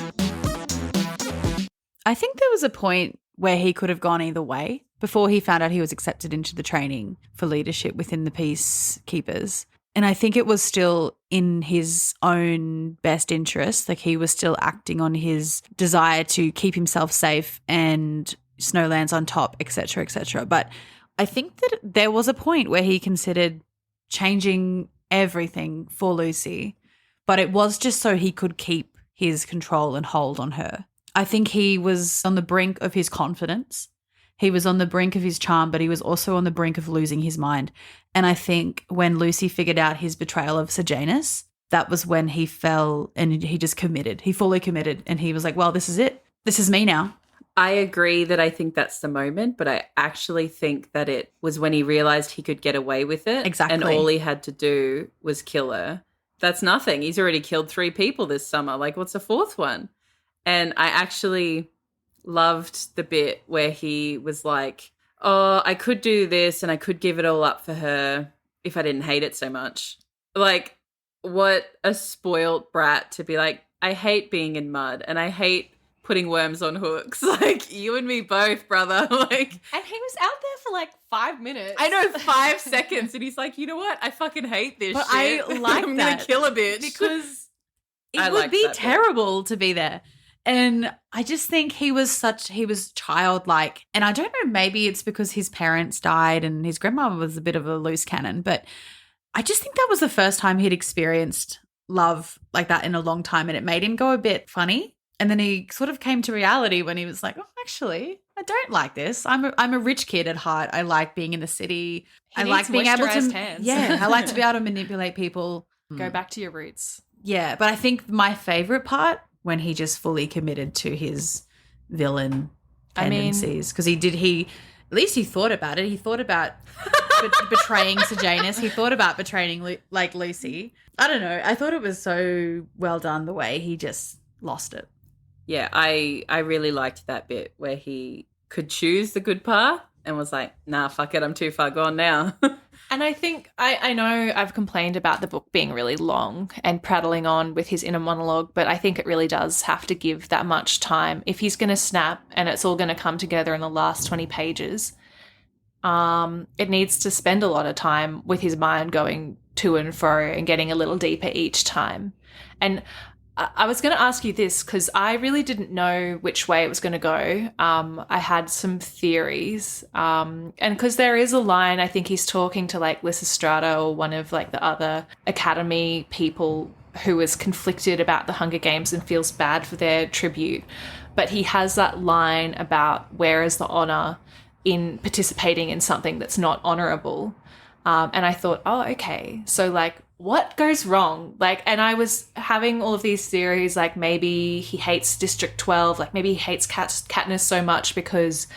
I think there was a point where he could have gone either way before he found out he was accepted into the training for leadership within the Peacekeepers. And I think it was still in his own best interest. Like he was still acting on his desire to keep himself safe and Snowlands on top, etc., etc. But I think that there was a point where he considered changing everything for Lucy, but it was just so he could keep his control and hold on her. I think he was on the brink of his confidence. He was on the brink of his charm, but he was also on the brink of losing his mind. And I think when Lucy figured out his betrayal of Sejanus, that was when he fell and he just committed. He fully committed and he was like, well, this is it. This is me now.
I agree that I think that's the moment, but I actually think that it was when he realized he could get away with it.
Exactly.
And all he had to do was kill her. That's nothing. He's already killed 3 people this summer. Like, what's the 4th one? And I actually loved the bit where he was like, oh, I could do this and I could give it all up for her if I didn't hate it so much. Like, what a spoilt brat to be like, I hate being in mud and I hate putting worms on hooks. Like, you and me both, brother. Like,
and he was out there for like 5 minutes.
I know, 5 seconds. And he's like, you know what? I fucking hate this
but
shit.
I like
I'm
that.
going to kill a bitch.
Because it
I
would
like
be
that
terrible to be there. And I just think he was childlike. And I don't know, maybe it's because his parents died and his grandmother was a bit of a loose cannon. But I just think that was the first time he'd experienced love like that in a long time. And it made him go a bit funny. And then he sort of came to reality when he was like, oh, actually, I don't like this. I'm a rich kid at heart. I like being in the city. I like being able to
hands.
Yeah, I like to be able to manipulate people.
Go back to your roots.
Yeah, but I think my favorite part when he just fully committed to his villain tendencies, because at least he thought about it. He thought about betraying Sejanus. He thought about betraying Lucy. I don't know. I thought it was so well done the way he just lost it.
Yeah, I really liked that bit where he could choose the good path and was like, nah, fuck it, I'm too far gone now.
And I think, I know I've complained about the book being really long and prattling on with his inner monologue, but I think it really does have to give that much time. If he's going to snap and it's all going to come together in the last 20 pages, it needs to spend a lot of time with his mind going to and fro and getting a little deeper each time. And I was going to ask you this because I really didn't know which way it was going to go. I had some theories. And because there is a line, I think he's talking to like Lysistrata or one of like the other Academy people who is conflicted about the Hunger Games and feels bad for their tribute. But he has that line about where is the honor in participating in something that's not honorable. And I thought, oh, okay. So like, what goes wrong? Like, and I was having all of these theories, like maybe he hates District 12, like maybe he hates Katniss so much because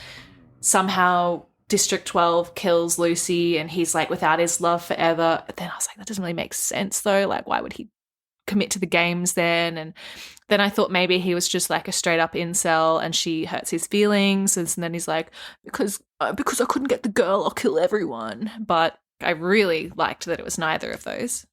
somehow District 12 kills Lucy and he's like without his love forever. But then I was like, that doesn't really make sense though. Like, why would he commit to the games then? And then I thought maybe he was just like a straight up incel and she hurts his feelings. And then he's like, because I couldn't get the girl, I'll kill everyone. But I really liked that it was neither of those.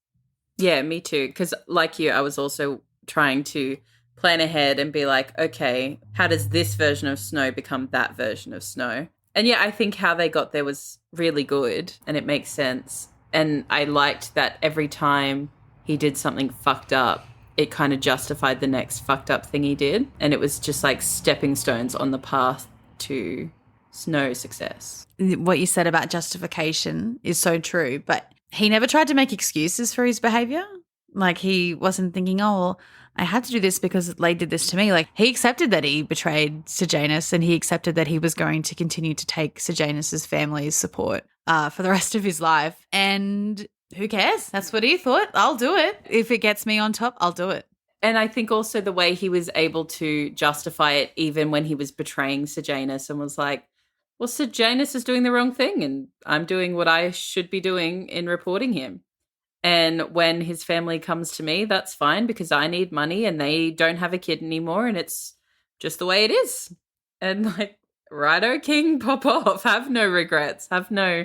Yeah, me too. Because like you, I was also trying to plan ahead and be like, okay, how does this version of Snow become that version of Snow? And yeah, I think how they got there was really good and it makes sense. And I liked that every time he did something fucked up, it kind of justified the next fucked up thing he did. And it was just like stepping stones on the path to Snow success.
What you said about justification is so true, but he never tried to make excuses for his behavior. Like he wasn't thinking, oh, well, I had to do this because they did this to me. Like he accepted that he betrayed Sejanus and he accepted that he was going to continue to take Sejanus's family's support for the rest of his life. And who cares? That's what he thought. I'll do it. If it gets me on top, I'll do it.
And I think also the way he was able to justify it even when he was betraying Sejanus and was like, Well, Sir Janus is doing the wrong thing, and I'm doing what I should be doing in reporting him. And when his family comes to me, that's fine because I need money and they don't have a kid anymore and it's just the way it is. And like, righto, king, pop off. Have no regrets. Have no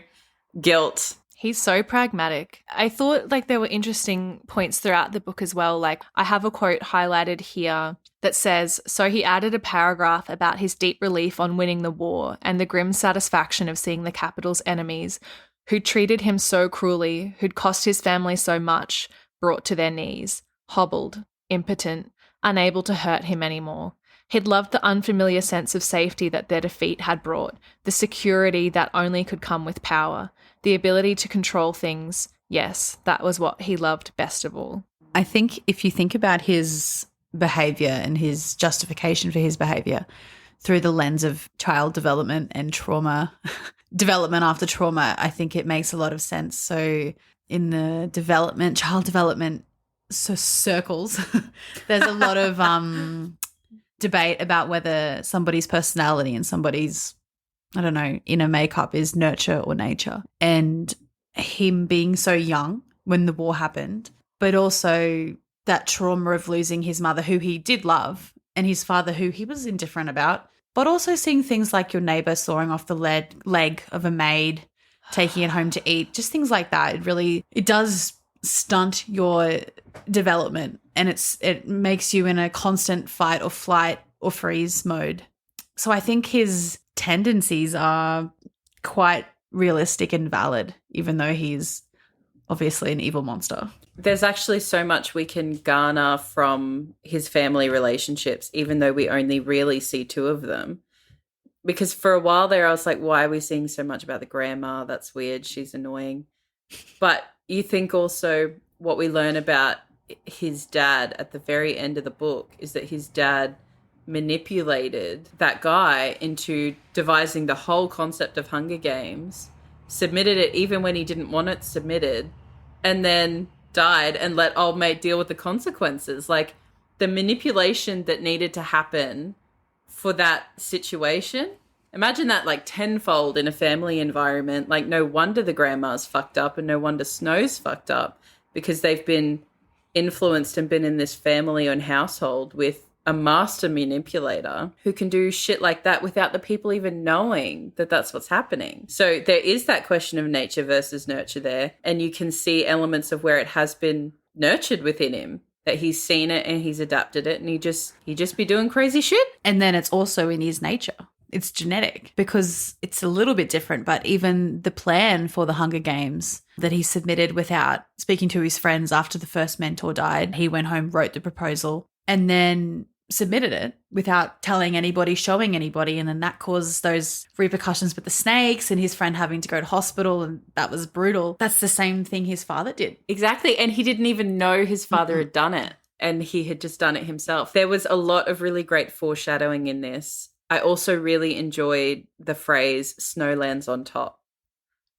guilt.
He's so pragmatic. I thought like there were interesting points throughout the book as well. Like I have a quote highlighted here that says, so he added a paragraph about his deep relief on winning the war and the grim satisfaction of seeing the capital's enemies who'd treated him so cruelly, who'd cost his family so much, brought to their knees, hobbled, impotent, unable to hurt him anymore. He'd loved the unfamiliar sense of safety that their defeat had brought, the security that only could come with power, the ability to control things. Yes, that was what he loved best of all.
I think if you think about his behaviour and his justification for his behaviour through the lens of child development and trauma, development after trauma, I think it makes a lot of sense. So in the child development circles, there's a lot of debate about whether somebody's personality and somebody's, I don't know, inner makeup is nurture or nature. And him being so young when the war happened, but also that trauma of losing his mother who he did love and his father who he was indifferent about, but also seeing things like your neighbour sawing off the leg of a maid, taking it home to eat, just things like that. It does stunt your development and it makes you in a constant fight or flight or freeze mode. So I think his tendencies are quite realistic and valid, even though he's obviously an evil monster.
There's actually so much we can garner from his family relationships, even though we only really see two of them. Because for a while there, I was like, why are we seeing so much about the grandma? That's weird. She's annoying. But you think also what we learn about his dad at the very end of the book is that his dad manipulated that guy into devising the whole concept of Hunger Games, submitted it even when he didn't want it submitted, and then died and let old mate deal with the consequences. Like the manipulation that needed to happen for that situation. Imagine that like tenfold in a family environment. Like no wonder the grandma's fucked up and no wonder Snow's fucked up because they've been influenced and been in this family and household with a master manipulator who can do shit like that without the people even knowing that that's what's happening. So there is that question of nature versus nurture there. And you can see elements of where it has been nurtured within him, that he's seen it and he's adapted it and he just be doing crazy shit.
And then it's also in his nature. It's genetic because it's a little bit different, but even the plan for the Hunger Games that he submitted without speaking to his friends after the first mentor died, he went home, wrote the proposal and then submitted it without telling anybody, showing anybody, and then that caused those repercussions with the snakes and his friend having to go to hospital, and that was brutal. That's the same thing his father did.
Exactly, and he didn't even know his father had done it, and he had just done it himself. There was a lot of really great foreshadowing in this. I also really enjoyed the phrase "snow lands on top."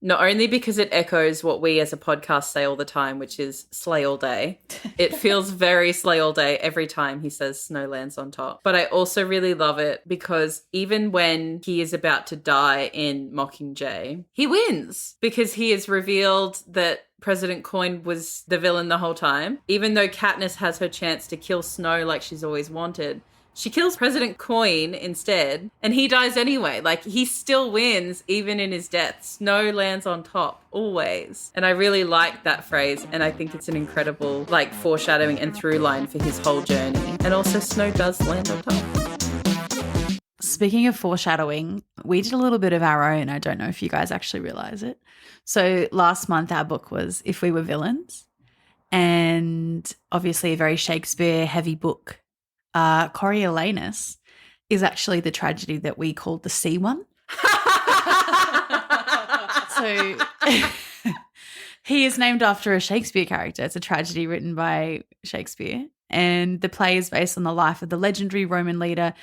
Not only because it echoes what we as a podcast say all the time, which is slay all day. It feels very slay all day every time he says snow lands on top. But I also really love it because even when he is about to die in Mockingjay, he wins because he has revealed that President Coin was the villain the whole time. Even though Katniss has her chance to kill Snow like she's always wanted, she kills President Coin instead, and he dies anyway. Like, he still wins even in his death. Snow lands on top, always. And I really like that phrase, and I think it's an incredible, like, foreshadowing and through line for his whole journey. And also, Snow does land on top.
Speaking of foreshadowing, we did a little bit of our own. I don't know if you guys actually realize it. So last month, our book was If We Were Villains, and obviously a very Shakespeare-heavy book. Coriolanus is actually the tragedy that we called the C one. So he is named after a Shakespeare character. It's a tragedy written by Shakespeare. And the play is based on the life of the legendary Roman leader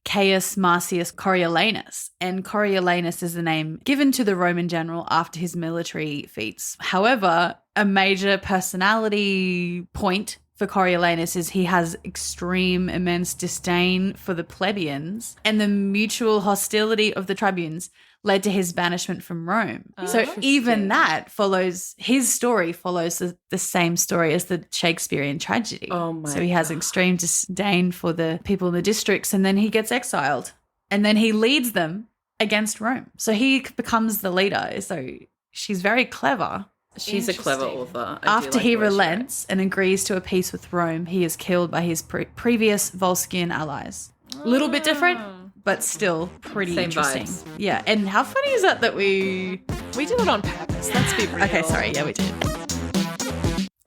Caius Marcius Coriolanus. And Coriolanus is the name given to the Roman general after his military feats. However, a major personality point for Coriolanus is he has extreme, immense disdain for the plebeians, and the mutual hostility of the tribunes led to his banishment from Rome. So even that follows, his story follows the same story as the Shakespearean tragedy.
Oh my
So he has extreme disdain for the people in the districts, and then he gets exiled. And then he leads them against Rome. So he becomes the leader. So she's very clever.
She's a clever author.
After he relents and agrees to a peace with Rome, he is killed by his previous Volscian allies. A little bit different, but still pretty
Same
interesting.
vibes.
Yeah, and how funny is that we
did it on purpose. Let's be real.
Okay, sorry. Yeah, we did.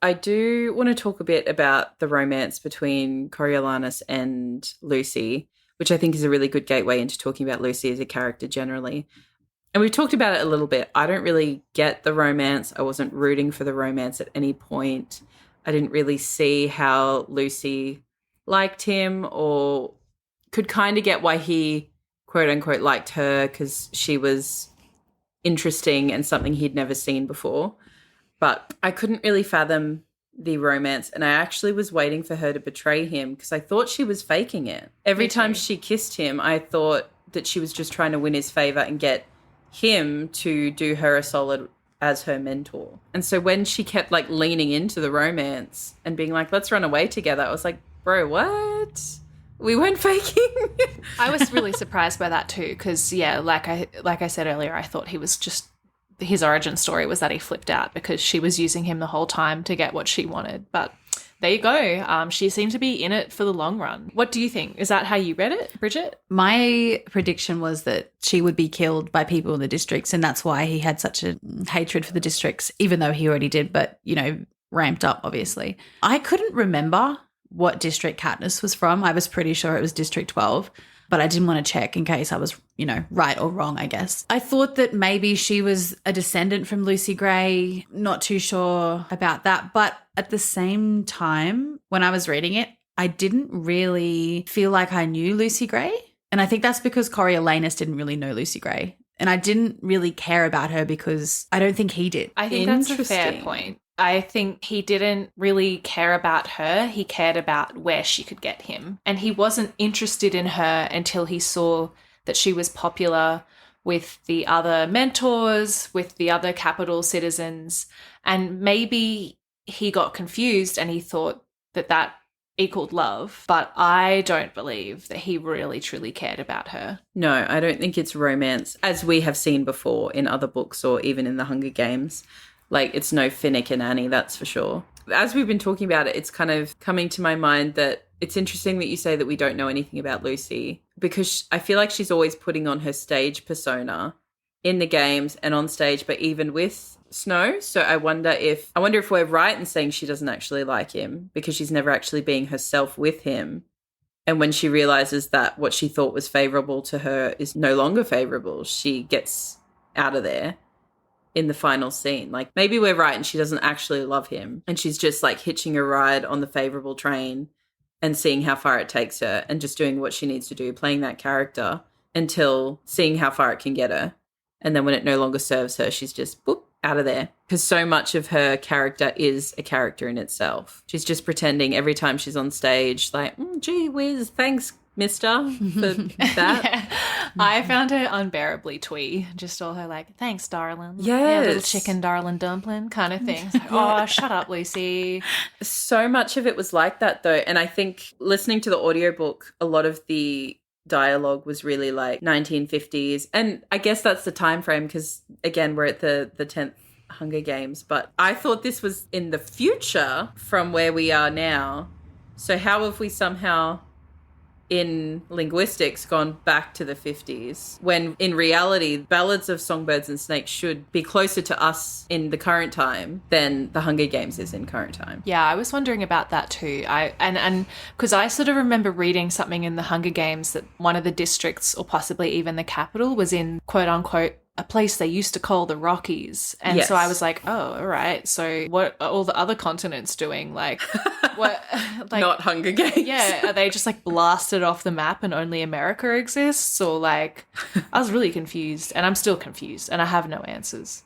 I do want to talk a bit about the romance between Coriolanus and Lucy, which I think is a really good gateway into talking about Lucy as a character generally. And we've talked about it a little bit. I don't really get the romance. I wasn't rooting for the romance at any point. I didn't really see how Lucy liked him or could kind of get why he, quote unquote, liked her, because she was interesting and something he'd never seen before. But I couldn't really fathom the romance, and I actually was waiting for her to betray him because I thought she was faking it. Every time she kissed him, I thought that she was just trying to win his favor and get him to do her a solid as her mentor. And so when she kept like leaning into the romance and being like, let's run away together, I was like, bro, what? We weren't faking.
I was really surprised by that too, because like I said earlier, I thought he was just, his origin story was that he flipped out because she was using him the whole time to get what she wanted. But there you go. She seemed to be in it for the long run. What do you think? Is that how you read it, Bridget?
My prediction was that she would be killed by people in the districts, and that's why he had such a hatred for the districts, even though he already did, but, you know, ramped up, obviously. I couldn't remember what district Katniss was from. I was pretty sure it was District 12, but I didn't want to check in case I was, you know, right or wrong, I guess. I thought that maybe she was a descendant from Lucy Gray. Not too sure about that. But at the same time, when I was reading it, I didn't really feel like I knew Lucy Gray. And I think that's because Coriolanus didn't really know Lucy Gray. And I didn't really care about her because I don't think he did.
I think that's a fair point. I think he didn't really care about her. He cared about where she could get him. And he wasn't interested in her until he saw that she was popular with the other mentors, with the other capital citizens. And maybe he got confused and he thought that that equaled love. But I don't believe that he really, truly cared about her.
No, I don't think it's romance, as we have seen before in other books or even in the Hunger Games. Like, it's no Finnick and Annie, that's for sure. As we've been talking about it, it's kind of coming to my mind that it's interesting that you say that we don't know anything about Lucy, because I feel like she's always putting on her stage persona in the games and on stage, but even with Snow. So I wonder if we're right in saying she doesn't actually like him because she's never actually being herself with him. And when she realizes that what she thought was favorable to her is no longer favorable, she gets out of there in the final scene. Like, maybe we're right and she doesn't actually love him and she's just like hitching a ride on the favorable train and seeing how far it takes her and just doing what she needs to do, playing that character until seeing how far it can get her. And then when it no longer serves her, she's just boop, out of there. Because so much of her character is a character in itself. She's just pretending every time she's on stage, like, gee whiz, thanks, mister, for that.
Yeah. I found her unbearably twee. Just all her like, thanks, darling.
Yes.
Yeah, little chicken darling dumpling kind of thing. It's like, oh, shut up, Lucy.
So much of it was like that, though. And I think listening to the audiobook, a lot of the dialogue was really like 1950s. And I guess that's the time frame because, again, we're at the 10th Hunger Games. But I thought this was in the future from where we are now. So how have we somehow in linguistics gone back to the 50s when in reality Ballads of Songbirds and Snakes should be closer to us in the current time than the Hunger Games is in current time?
Yeah, I was wondering about that too. And because I sort of remember reading something in the Hunger Games that one of the districts or possibly even the capital was in quote unquote a place they used to call the Rockies. And
Yes.
so I was like, oh, all right. So what are all the other continents doing? Like, what? Like,
Not Hunger Games.
yeah, are they just like blasted off the map and only America exists? Or like, I was really confused and I'm still confused and I have no answers.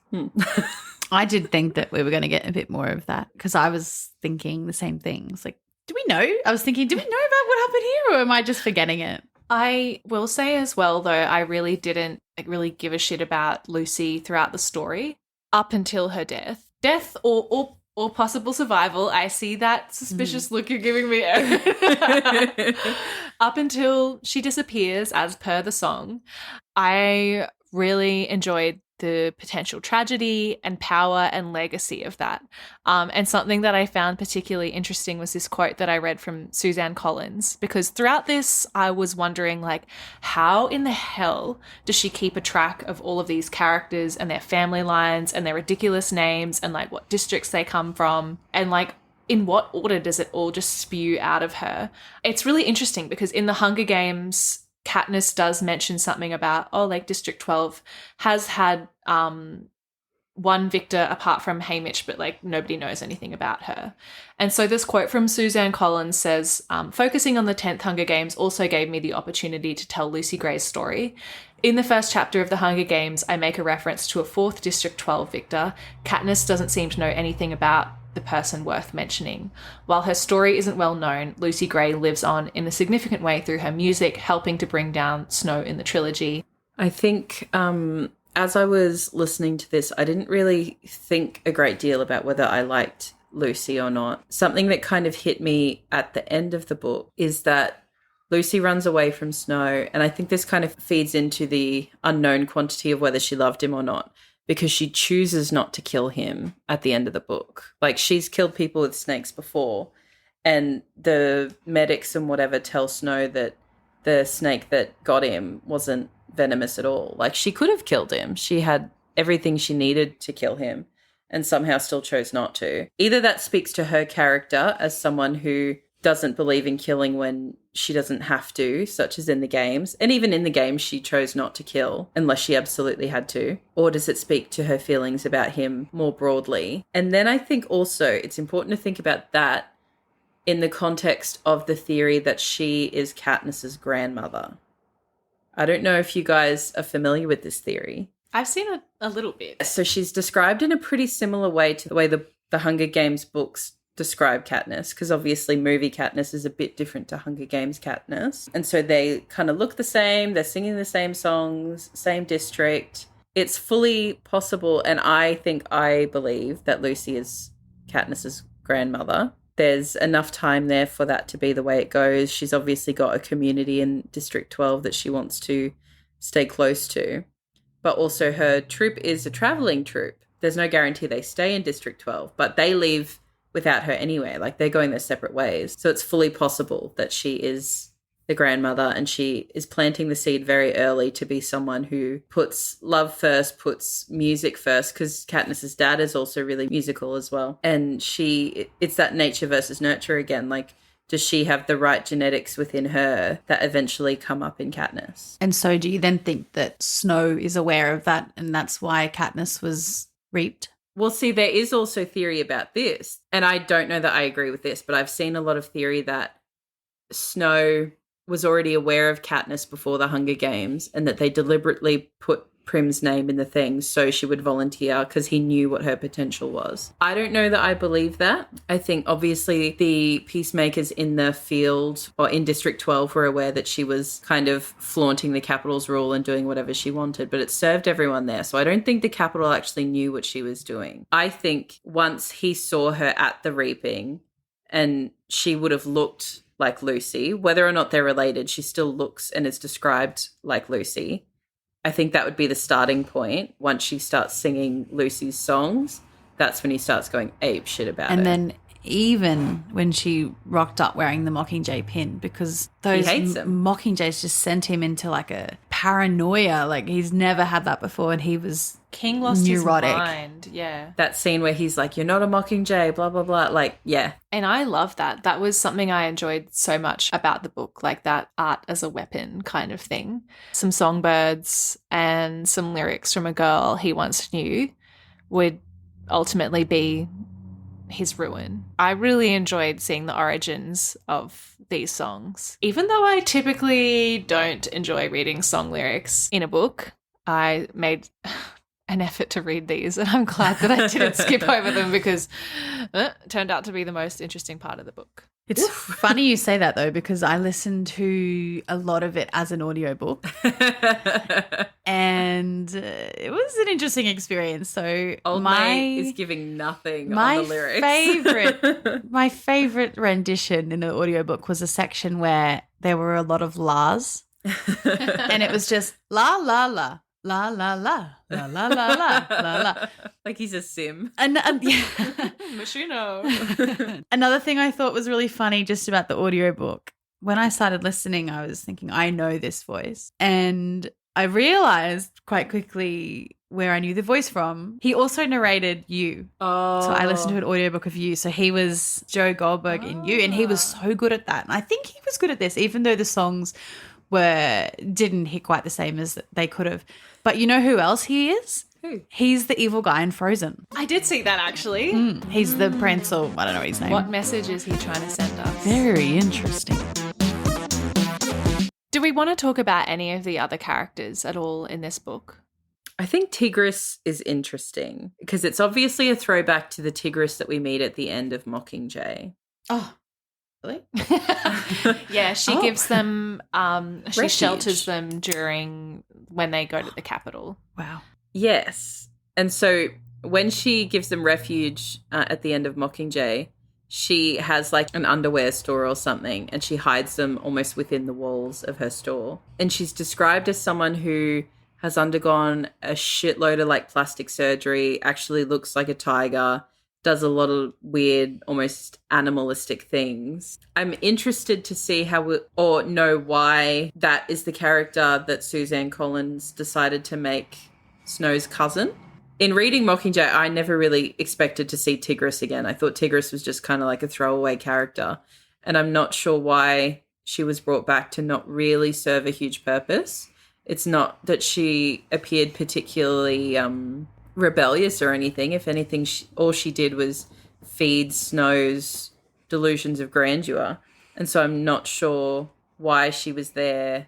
I did think that we were going to get a bit more of that because I was thinking the same things. Like, do we know? I was thinking, do we know about what happened here, or am I just forgetting it?
I will say as well, though, I really didn't really give a shit about Lucy throughout the story up until her death. Death or possible survival. I see that suspicious look you're giving me. Up until she disappears, as per the song, I really enjoyed the potential tragedy and power and legacy of that. And something that I found particularly interesting was this quote that I read from Suzanne Collins, because throughout this, I was wondering, like, how in the hell does she keep a track of all of these characters and their family lines and their ridiculous names and, like, what districts they come from and, like, in what order does it all just spew out of her? It's really interesting because in the Hunger Games, Katniss does mention something about, like District 12 has had one victor apart from Haymitch, but like nobody knows anything about her. And so this quote from Suzanne Collins says, focusing on the 10th Hunger Games also gave me the opportunity to tell Lucy Gray's story. In the first chapter of the Hunger Games, I make a reference to a 4th District 12 victor. Katniss doesn't seem to know anything about the person worth mentioning. While her story isn't well known, Lucy Gray lives on in a significant way through her music, helping to bring down Snow in the trilogy.
I think as I was listening to this, I didn't really think a great deal about whether I liked Lucy or not. Something that kind of hit me at the end of the book is that Lucy runs away from Snow, and I think this kind of feeds into the unknown quantity of whether she loved him or not, because she chooses not to kill him at the end of the book. Like, she's killed people with snakes before, and the medics and whatever tell Snow that the snake that got him wasn't venomous at all. Like, she could have killed him. She had everything she needed to kill him and somehow still chose not to. Either that speaks to her character as someone who doesn't believe in killing when she doesn't have to, such as in the games. And even in the games, she chose not to kill unless she absolutely had to. Or does it speak to her feelings about him more broadly? And then I think also it's important to think about that in the context of the theory that she is Katniss's grandmother. I don't know if you guys are familiar with this theory.
I've seen a little bit.
So she's described in a pretty similar way to the way the Hunger Games books describe Katniss, because obviously movie Katniss is a bit different to Hunger Games Katniss. And so they kind of look the same, they're singing the same songs, same district. It's fully possible, and I believe that Lucy is Katniss's grandmother. There's enough time there for that to be the way it goes. She's obviously got a community in District 12 that she wants to stay close to. But also her troop is a traveling troop. There's no guarantee they stay in District 12, but they leave without her anyway. Like, they're going their separate ways. So it's fully possible that she is the grandmother, and she is planting the seed very early to be someone who puts love first, puts music first, because Katniss's dad is also really musical as well. And it's that nature versus nurture again. Like, does she have the right genetics within her that eventually come up in Katniss?
And so do you then think that Snow is aware of that, and that's why Katniss was reaped?
Well, see, there is also theory about this, and I don't know that I agree with this, but I've seen a lot of theory that Snow was already aware of Katniss before the Hunger Games, and that they deliberately put Prim's name in the thing so she would volunteer because he knew what her potential was. I don't know that I believe that. I think obviously the peacemakers in the field or in District 12 were aware that she was kind of flaunting the Capitol's rule and doing whatever she wanted, but it served everyone there. So I don't think the Capitol actually knew what she was doing. I think once he saw her at the reaping, and she would have looked like Lucy, whether or not they're related, she still looks and is described like Lucy. I think that would be the starting point. Once she starts singing Lucy's songs, that's when he starts going ape shit about it.
And then even when she rocked up wearing the Mockingjay pin, because those Mockingjays just sent him into like a paranoia. Like, he's never had that before, and he was
King lost
neurotic.
his mind. Yeah.
That scene where he's like, you're not a Mockingjay, blah, blah, blah. Like, yeah.
And I love that. That was something I enjoyed so much about the book, like that art as a weapon kind of thing. Some songbirds and some lyrics from a girl he once knew would ultimately be his ruin. I really enjoyed seeing the origins of these songs. Even though I typically don't enjoy reading song lyrics in a book, I made an effort to read these, and I'm glad that I didn't skip over them because it turned out to be the most interesting part of the book.
It's funny you say that, though, because I listened to a lot of it as an audiobook and it was an interesting experience. So
Old mate is giving nothing on the lyrics.
My favorite rendition in the audiobook was a section where there were a lot of la's and it was just la, la, la. La la la la la la la la la,
like he's a sim.
And
Machino.
Another thing I thought was really funny just about the audiobook. When I started listening, I was thinking, I know this voice, and I realized quite quickly where I knew the voice from. He also narrated You.
Oh,
so I listened to an audiobook of You. So he was Joe Goldberg in You, and he was so good at that. And I think he was good at this, even though the songs didn't hit quite the same as they could have. But you know who else he is?
Who?
He's the evil guy in Frozen.
I did see that actually.
He's the prince, or I don't know his name.
What message is he trying to send us?
Very interesting.
Do we want to talk about any of the other characters at all in this book?
I think Tigris is interesting because it's obviously a throwback to the Tigris that we meet at the end of Mockingjay.
Oh, really?
Yeah, she gives them, she
Refuge.
shelters them when they go to the capital.
Wow.
Yes. And so when she gives them refuge at the end of Mockingjay, she has like an underwear store or something and she hides them almost within the walls of her store. And she's described as someone who has undergone a shitload of like plastic surgery, actually looks like a tiger, does a lot of weird, almost animalistic things. I'm interested to see or know why that is the character that Suzanne Collins decided to make Snow's cousin. In reading Mockingjay, I never really expected to see Tigris again. I thought Tigris was just kind of like a throwaway character. And I'm not sure why she was brought back to not really serve a huge purpose. It's not that she appeared particularly rebellious or anything. If anything, all she did was feed Snow's delusions of grandeur. And so I'm not sure why she was there.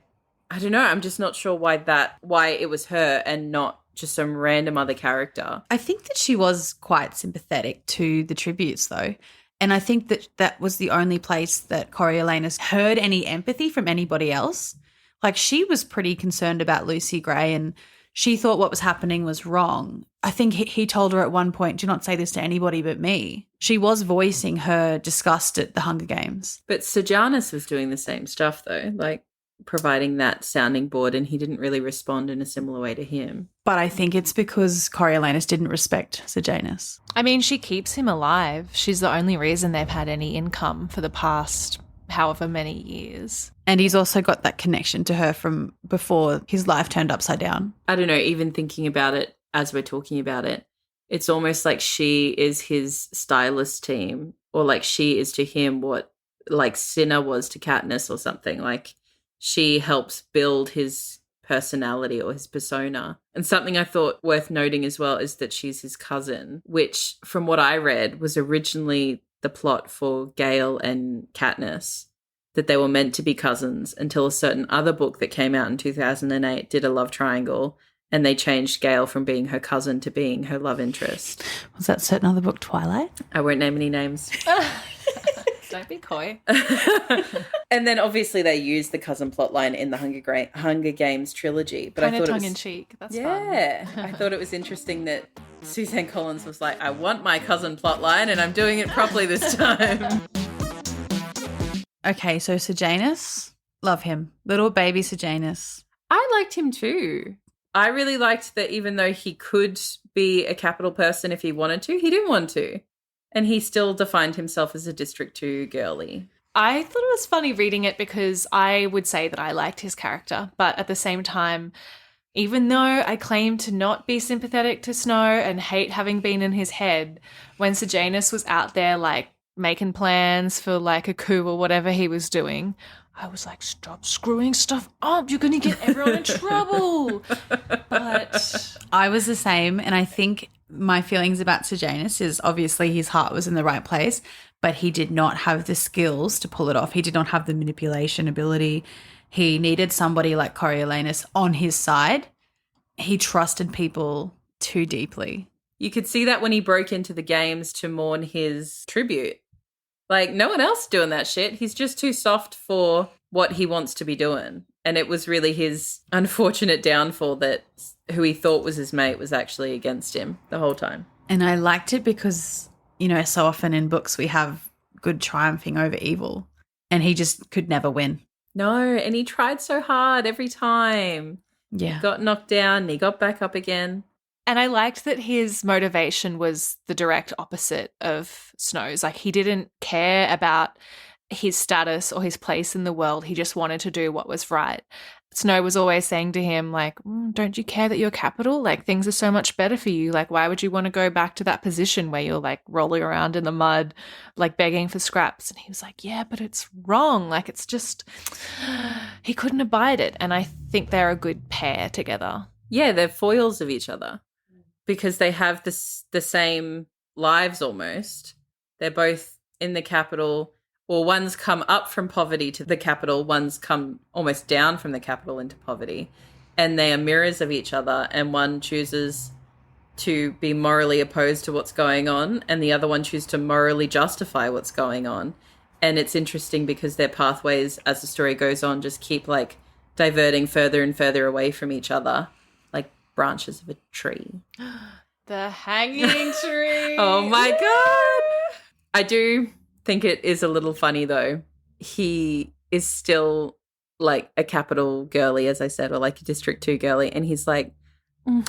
I don't know. I'm just not sure why it was her and not just some random other character.
I think that she was quite sympathetic to the tributes, though. And I think that was the only place that Coriolanus heard any empathy from anybody else. Like, she was pretty concerned about Lucy Gray and she thought what was happening was wrong. I think he told her at one point, do not say this to anybody but me. She was voicing her disgust at the Hunger Games.
But Sejanus was doing the same stuff, though, like providing that sounding board, and he didn't really respond in a similar way to him.
But I think it's because Coriolanus didn't respect Sejanus.
I mean, she keeps him alive. She's the only reason they've had any income for the past however many years.
And he's also got that connection to her from before his life turned upside down.
I don't know, even thinking about it as we're talking about it, it's almost like she is his stylist team, or like she is to him what like Cinna was to Katniss or something. Like, she helps build his personality or his persona. And something I thought worth noting as well is that she's his cousin, which from what I read was originally the plot for Gale and Katniss, that they were meant to be cousins until a certain other book that came out in 2008 did a love triangle, and they changed Gale from being her cousin to being her love interest.
Was that certain other book, Twilight?
I won't name any names.
Don't be coy.
And then obviously they used the cousin plotline in the Hunger Games trilogy. But
Kind
I
of
thought
tongue
it was,
in cheek. That's fun.
yeah, I thought it was interesting that Suzanne Collins was like, I want my cousin plotline and I'm doing it properly this time.
Okay, so Sejanus, love him. Little baby Sejanus.
I liked him too. I really liked that even though he could be a capital person if he wanted to, he didn't want to. And he still defined himself as a District 2 girly.
I thought it was funny reading it because I would say that I liked his character, but at the same time, even though I claim to not be sympathetic to Snow and hate having been in his head, when Sejanus was out there like making plans for like a coup or whatever he was doing, I was like, stop screwing stuff up. You're going to get everyone in trouble. But
I was the same, and I think my feelings about Sejanus is obviously his heart was in the right place, but he did not have the skills to pull it off. He did not have the manipulation ability. He needed somebody like Coriolanus on his side. He trusted people too deeply.
You could see that when he broke into the games to mourn his tribute. Like, no one else doing that shit. He's just too soft for what he wants to be doing. And it was really his unfortunate downfall that who he thought was his mate was actually against him the whole time.
And I liked it because, you know, so often in books we have good triumphing over evil, and he just could never win.
No, and he tried so hard every time.
Yeah.
He got knocked down and he got back up again.
And I liked that his motivation was the direct opposite of Snow's. Like, he didn't care about his status or his place in the world. He just wanted to do what was right. Snow was always saying to him, like, don't you care that you're capital? Like, things are so much better for you. Like, why would you want to go back to that position where you're, like, rolling around in the mud, like, begging for scraps? And he was like, yeah, but it's wrong. Like, it's just, he couldn't abide it. And I think they're a good pair together.
Yeah, they're foils of each other because they have the same lives almost. They're both in the capital, or one's come up from poverty to the capital, one's come almost down from the capital into poverty, and they are mirrors of each other, and one chooses to be morally opposed to what's going on and the other one chooses to morally justify what's going on. And it's interesting because their pathways, as the story goes on, just keep, like, diverting further and further away from each other, like branches of a tree.
The hanging tree.
Oh, my God. I do think it is a little funny, though. He is still like a capital girly, as I said, or like a District 2 girly, and he's like,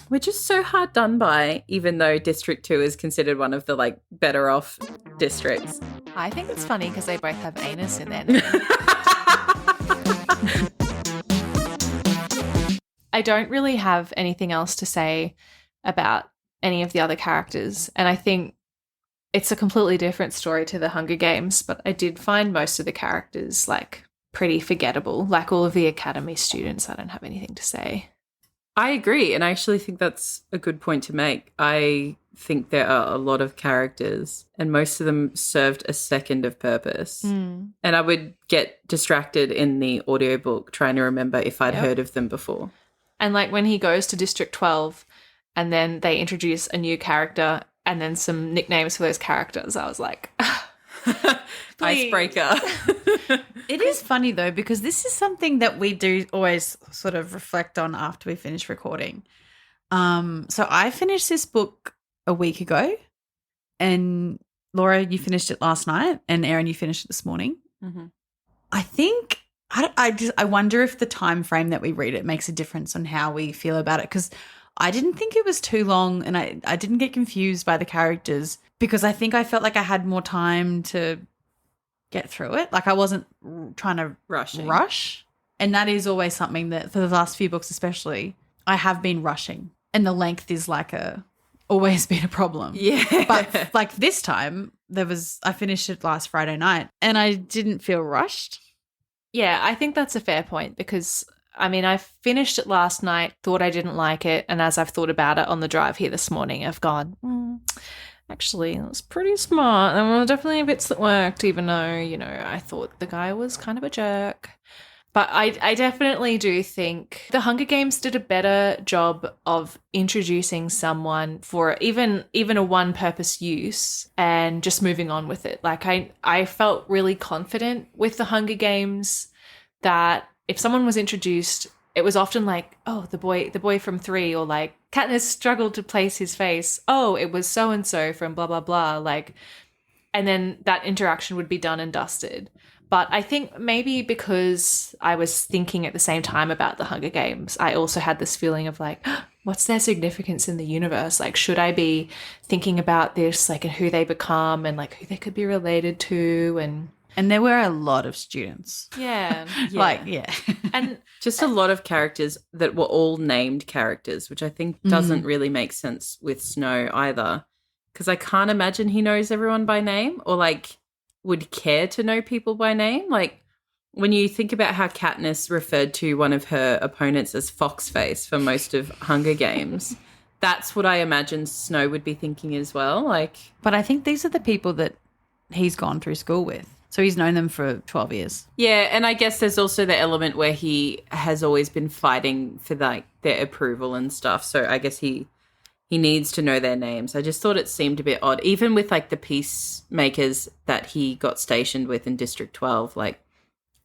we're just so hard done by, even though District 2 is considered one of the, like, better off districts.
I think it's funny because they both have anus in their name. I don't really have anything else to say about any of the other characters, and I think it's a completely different story to the Hunger Games, but I did find most of the characters, like, pretty forgettable. Like, all of the Academy students, I don't have anything to say.
I agree, and I actually think that's a good point to make. I think there are a lot of characters, and most of them served a second of purpose. And I would get distracted in the audiobook trying to remember if I'd heard of them before.
And, like, when he goes to District 12 and then they introduce a new character and then some nicknames for those characters, I was like,
icebreaker.
It is funny, though, because this is something that we do always sort of reflect on after we finish recording. So I finished this book a week ago, and Laura, you finished it last night, and Erin, you finished it this morning.
Mm-hmm.
I think I wonder if the time frame that we read it makes a difference on how we feel about it, because I didn't think it was too long, and I didn't get confused by the characters because I think I felt like I had more time to get through it. Like, I wasn't trying to rush. And that is always something that, for the last few books especially, I have been rushing. And the length is always been a problem.
Yeah.
But, like, this time, I finished it last Friday night and I didn't feel rushed.
Yeah, I think that's a fair point because, I mean, I finished it last night, thought I didn't like it, and as I've thought about it on the drive here this morning, I've gone, actually, it was pretty smart. There were definitely bits that worked, even though, you know, I thought the guy was kind of a jerk. But I definitely do think the Hunger Games did a better job of introducing someone for even a one-purpose use and just moving on with it. Like, I felt really confident with the Hunger Games that if someone was introduced, it was often like, oh, the boy from 3, or like Katniss struggled to place his face. Oh, it was so-and-so from blah, blah, blah. Like, and then that interaction would be done and dusted. But I think maybe because I was thinking at the same time about the Hunger Games, I also had this feeling of like, what's their significance in the universe? Like, should I be thinking about this, like, and who they become and like who they could be related to?
And there were a lot of students.
Yeah.
And just a lot of characters that were all named characters, which I think doesn't really make sense with Snow either. Because I can't imagine he knows everyone by name or like would care to know people by name. Like, when you think about how Katniss referred to one of her opponents as Foxface for most of Hunger Games, that's what I imagine Snow would be thinking as well. Like,
but I think these are the people that he's gone through school with. So he's known them for 12 years.
Yeah, and I guess there's also the element where he has always been fighting for like their approval and stuff. So I guess he he needs to know their names. I just thought it seemed a bit odd. Even with, like, the peacemakers that he got stationed with in District 12, like,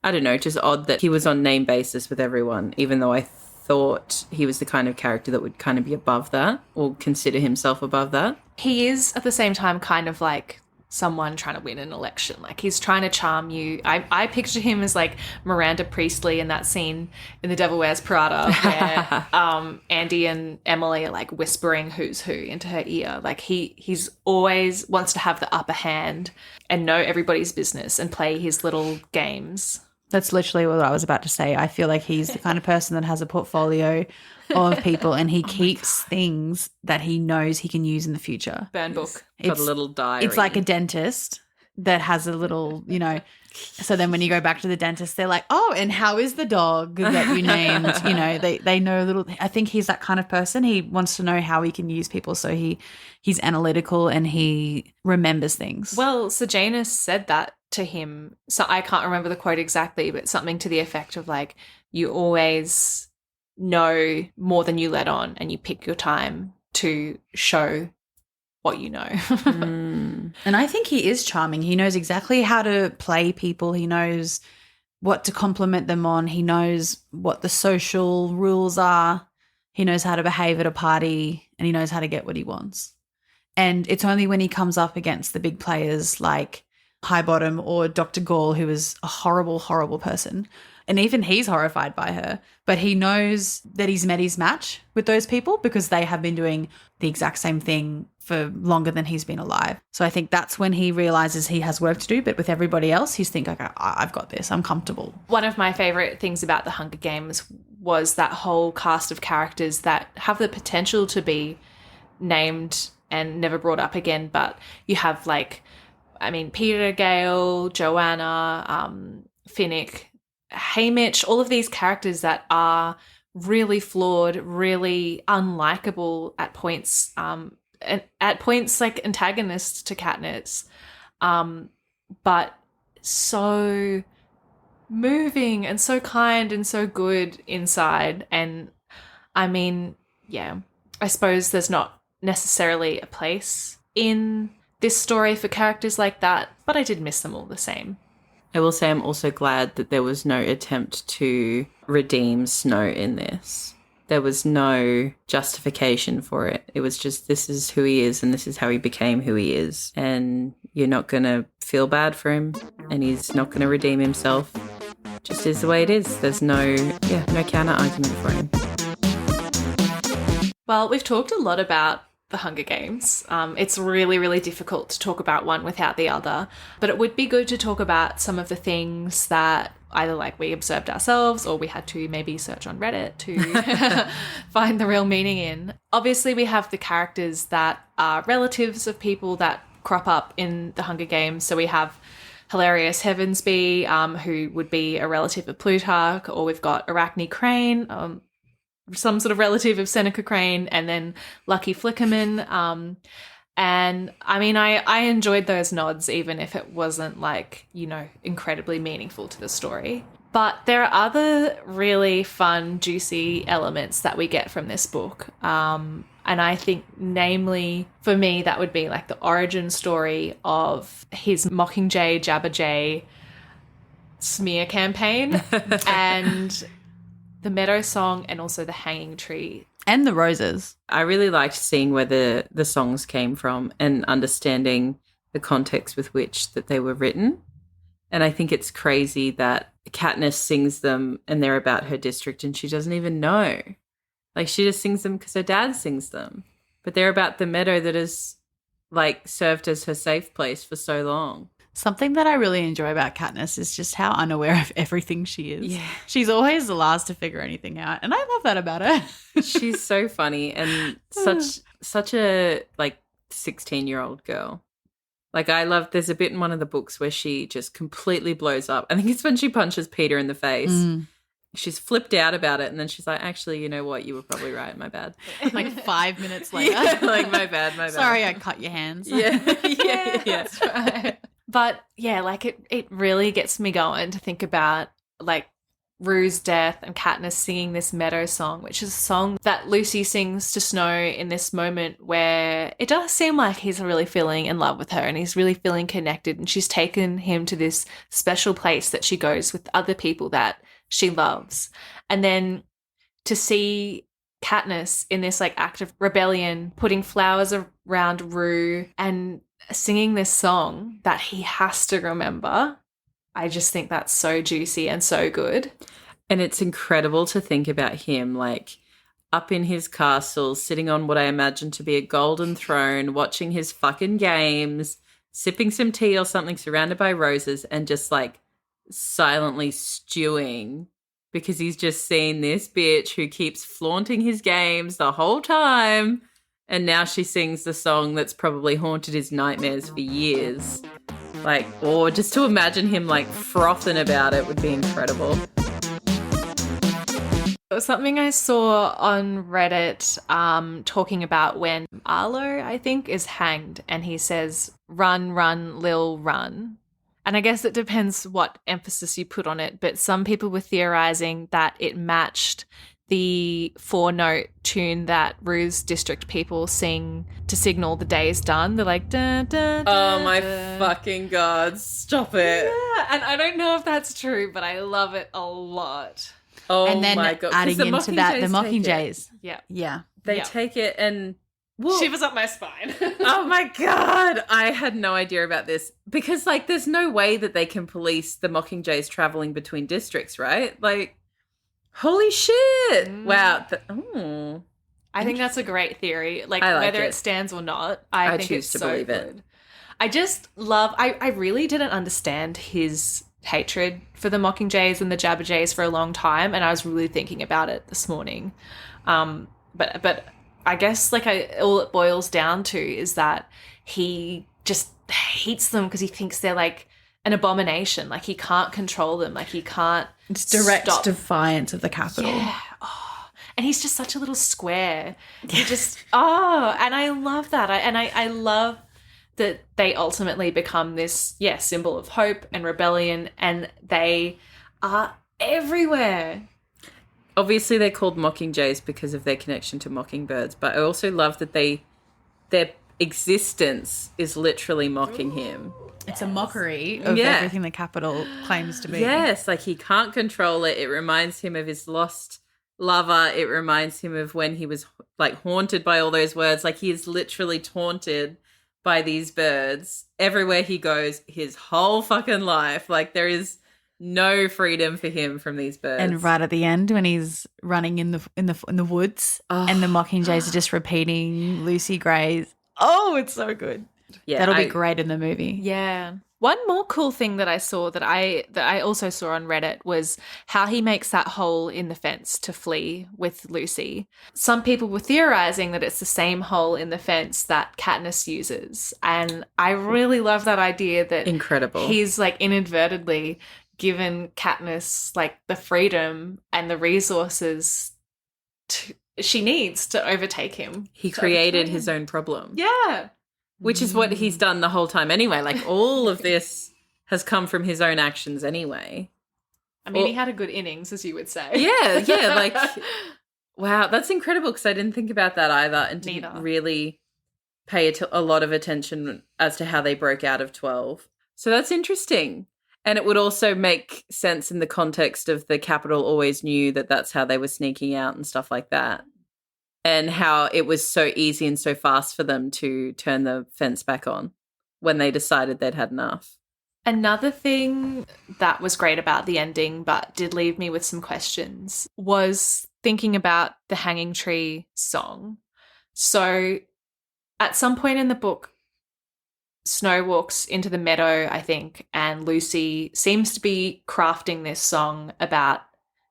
I don't know, just odd that he was on name basis with everyone, even though I thought he was the kind of character that would kind of be above that or consider himself above that.
He is, at the same time, kind of like someone trying to win an election. Like, he's trying to charm you. I picture him as like Miranda Priestley in that scene in The Devil Wears Prada where Andy and Emily are like whispering who's who into her ear. Like, he's always wants to have the upper hand and know everybody's business and play his little games.
That's literally what I was about to say. I feel like he's the kind of person that has a portfolio of people and he keeps things that he knows he can use in the future.
Burn book.
Got a little diary.
It's like a dentist that has a little, so then when you go back to the dentist, they're like, oh, and how is the dog that you named? They know a little. I think he's that kind of person. He wants to know how he can use people. So he's analytical and he remembers things.
Well, Sejanus said that to him. So I can't remember the quote exactly, but something to the effect of like, you always know more than you let on and you pick your time to show what you know.
And I think he is charming. He knows exactly how to play people. He knows what to compliment them on. He knows what the social rules are. He knows how to behave at a party and he knows how to get what he wants. And it's only when he comes up against the big players like Highbottom or Dr. Gall, who is a horrible, horrible person. And even he's horrified by her. But he knows that he's met his match with those people because they have been doing the exact same thing for longer than he's been alive. So I think that's when he realizes he has work to do. But with everybody else, he's thinking, okay, I've got this. I'm comfortable.
One of my favorite things about The Hunger Games was that whole cast of characters that have the potential to be named and never brought up again. But you have Peter, Gale, Joanna, Finnick, Haymitch, all of these characters that are really flawed, really unlikable at points, and at points like antagonists to Katniss, but so moving and so kind and so good inside. And I mean, yeah, I suppose there's not necessarily a place in this story for characters like that, but I did miss them all the same.
I will say I'm also glad that there was no attempt to redeem Snow in this. There was no justification for it. It was just, this is who he is and this is how he became who he is. And you're not going to feel bad for him and he's not going to redeem himself. Just is the way it is. There's no counter argument for him.
Well, we've talked a lot about The Hunger Games. It's really, really difficult to talk about one without the other, but it would be good to talk about some of the things that either we observed ourselves or we had to maybe search on Reddit to find the real meaning in. Obviously, we have the characters that are relatives of people that crop up in The Hunger Games. So we have Hilarious Heavensby, who would be a relative of Plutarch, or we've got Arachne Crane, some sort of relative of Seneca Crane, and then Lucky Flickerman. And I mean, I enjoyed those nods, even if it wasn't incredibly meaningful to the story. But there are other really fun, juicy elements that we get from this book. And I think, namely, for me, that would be the origin story of his Mockingjay, Jabberjay smear campaign and the Meadow Song and also the Hanging Tree.
And the roses.
I really liked seeing where the songs came from and understanding the context with which that they were written. And I think it's crazy that Katniss sings them and they're about her district and she doesn't even know. She just sings them because her dad sings them. But they're about the meadow that has, served as her safe place for so long.
Something that I really enjoy about Katniss is just how unaware of everything she is. Yeah. She's always the last to figure anything out, and I love that about her.
She's so funny and such a 16-year-old girl. I love, there's a bit in one of the books where she just completely blows up. I think it's when she punches Peter in the face. She's flipped out about it, and then she's like, actually, you know what? You were probably right. My bad.
5 minutes later.
Yeah, my bad.
Sorry, I cut your hands.
Yeah.
That's right. But yeah, it really gets me going to think about Rue's death and Katniss singing this meadow song, which is a song that Lucy sings to Snow in this moment where it does seem like he's really feeling in love with her and he's really feeling connected, and she's taken him to this special place that she goes with other people that she loves. And then to see Katniss in this like act of rebellion, putting flowers around Rue and singing this song that he has to remember, I just think that's so juicy and so good.
And it's incredible to think about him like up in his castle, sitting on what I imagine to be a golden throne, watching his fucking games, sipping some tea or something, surrounded by roses, and just like silently stewing because he's just seen this bitch who keeps flaunting his games the whole time. And now she sings the song that's probably haunted his nightmares for years. Like, or just to imagine him like frothing about it would be incredible.
It was something I saw on Reddit talking about when Arlo, I think, is hanged and he says, "Run, run, Lil, run." And I guess it depends what emphasis you put on it, but some people were theorizing that it matched the 4-note tune that Rue's district people sing to signal the day is done. They're like, da, da, da,
Oh my
da.
fucking God, stop it.
Yeah, and I don't know if that's true, but I love it a lot.
Oh
and then
my God. 'Cause
adding
the
into that, the
Mockingjays take it.
Mockingjays.
Yeah.
Yeah.
They
Yeah.
take it and... Well,
Shivers up my spine.
oh my God. I had no idea about this because like there's no way that they can police the Mockingjays traveling between districts, right? Like, holy shit. Wow.
I think that's a great theory. Like,
I like
whether
it.
it stands or not, I think
choose
it's
to
so
believe it.
good. I just love, I really didn't understand his hatred for the Mockingjays and the Jabberjays for a long time, and I was really thinking about it this morning. But I guess like all it boils down to is that he just hates them because he thinks they're like an abomination. Like he can't control them. Like he can't.
It's direct
stop.
defiance of the capital.
Yeah. Oh. And he's just such a little square. He just, and I love that. I love that they ultimately become this, symbol of hope and rebellion, and they are everywhere.
Obviously, they're called Mockingjays because of their connection to mockingbirds, but I also love that their existence is literally mocking him.
It's a mockery of
Yeah.
everything the capital claims to be.
Yes, like he can't control it. It reminds him of his lost lover. It reminds him of when he was like haunted by all those words. Like he is literally taunted by these birds everywhere he goes his whole fucking life. Like there is no freedom for him from these birds.
And right at the end, when he's running in the woods, and the Mockingjays are just repeating Lucy Gray's. Oh, it's so good.
yeah,
That'll be great in the movie.
Yeah. One more cool thing that I saw that I also saw on Reddit was how he makes that hole in the fence to flee with Lucy. Some people were theorizing that it's the same hole in the fence that Katniss uses. And I really love that idea that
Incredible.
he's like inadvertently given Katniss like the freedom and the resources she needs to overtake him.
He
To
created
overthrow
his
him.
own problem.
Yeah.
Which is what he's done the whole time anyway. Like all of this has come from his own actions anyway.
I mean,
Well-
he had a good innings, as you would say.
Yeah, like, wow, that's incredible because I didn't think about that either and didn't
Neither.
really pay a lot of attention as to how they broke out of 12. So that's interesting. And it would also make sense in the context of the Capitol always knew that that's how they were sneaking out and stuff like that. And how it was so easy and so fast for them to turn the fence back on when they decided they'd had enough.
Another thing that was great about the ending, but did leave me with some questions, was thinking about the Hanging Tree song. So at some point in the book, Snow walks into the meadow, I think, and Lucy seems to be crafting this song about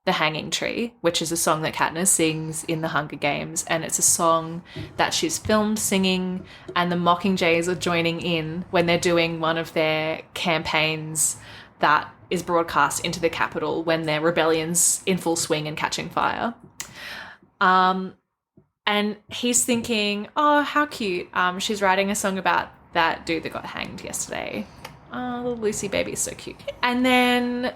the Hanging Tree, which is a song that Katniss sings in the Hunger Games, and it's a song that she's filmed singing, and the Mockingjays are joining in when they're doing one of their campaigns that is broadcast into the capital when their rebellion's in full swing and catching fire. And he's thinking, oh, how cute. She's writing a song about that dude that got hanged yesterday. Oh, little Lucy baby is so cute. And then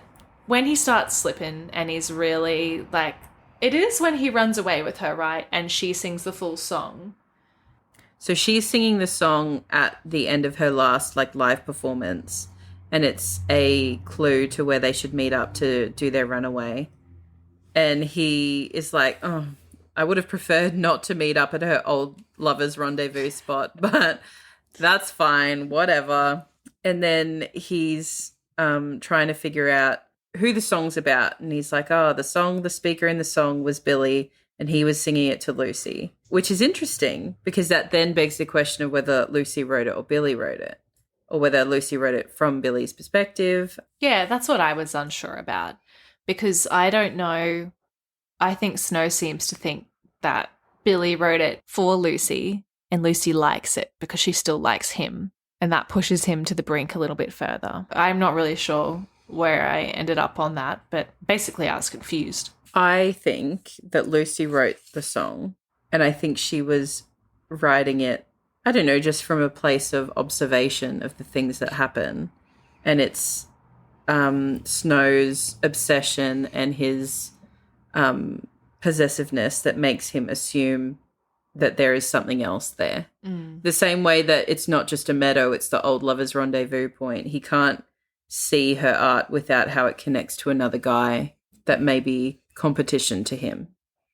when he starts slipping and he's really like, it is when he runs away with her, right? And she sings the full song.
So she's singing the song at the end of her last like live performance, and it's a clue to where they should meet up to do their runaway. And he is like, oh, I would have preferred not to meet up at her old lover's rendezvous spot, but that's fine, whatever. And then he's trying to figure out who the song's about. And he's like, oh, the speaker in the song was Billy, and he was singing it to Lucy, which is interesting because that then begs the question of whether Lucy wrote it or Billy wrote it, or whether Lucy wrote it from Billy's perspective.
Yeah, that's what I was unsure about, because I don't know. I think Snow seems to think that Billy wrote it for Lucy and Lucy likes it because she still likes him, and that pushes him to the brink a little bit further. I'm not really sure where I ended up on that, but basically I was confused.
I think that Lucy wrote the song, and I think she was writing it, I don't know, just from a place of observation of the things that happen. And it's Snow's obsession and his possessiveness that makes him assume that there is something else there. The same way that it's not just a meadow, it's the old lover's rendezvous point. He can't see her art without how it connects to another guy that may be competition to him.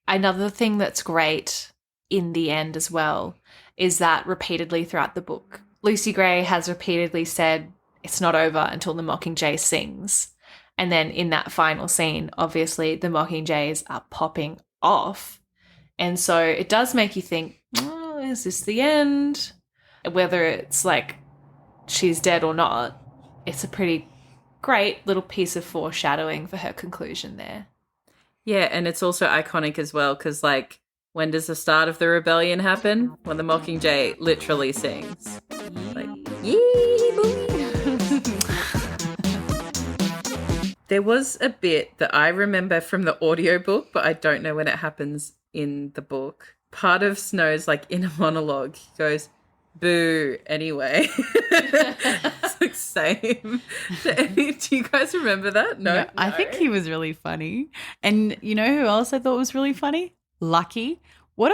Another thing that's great in the end as well is that repeatedly throughout the book, Lucy Gray has repeatedly said it's not over until the Mockingjay sings. And then in that final scene, obviously the Mockingjays are popping off. And so it does make you think, oh, is this the end? Whether it's like she's dead or not, it's a pretty great little piece of foreshadowing for her conclusion there.
Yeah, and it's also iconic as well because, like, when does the start of the rebellion happen? When the Mockingjay literally sings. Like, yee, boy. There was a bit that I remember from the audiobook, but I don't know when it happens in the book. Part of Snow's, like, inner monologue, he goes, boo, anyway. It's like, same. Do you guys remember that? No.
I think he was really funny. And you know who else I thought was really funny? Lucky. What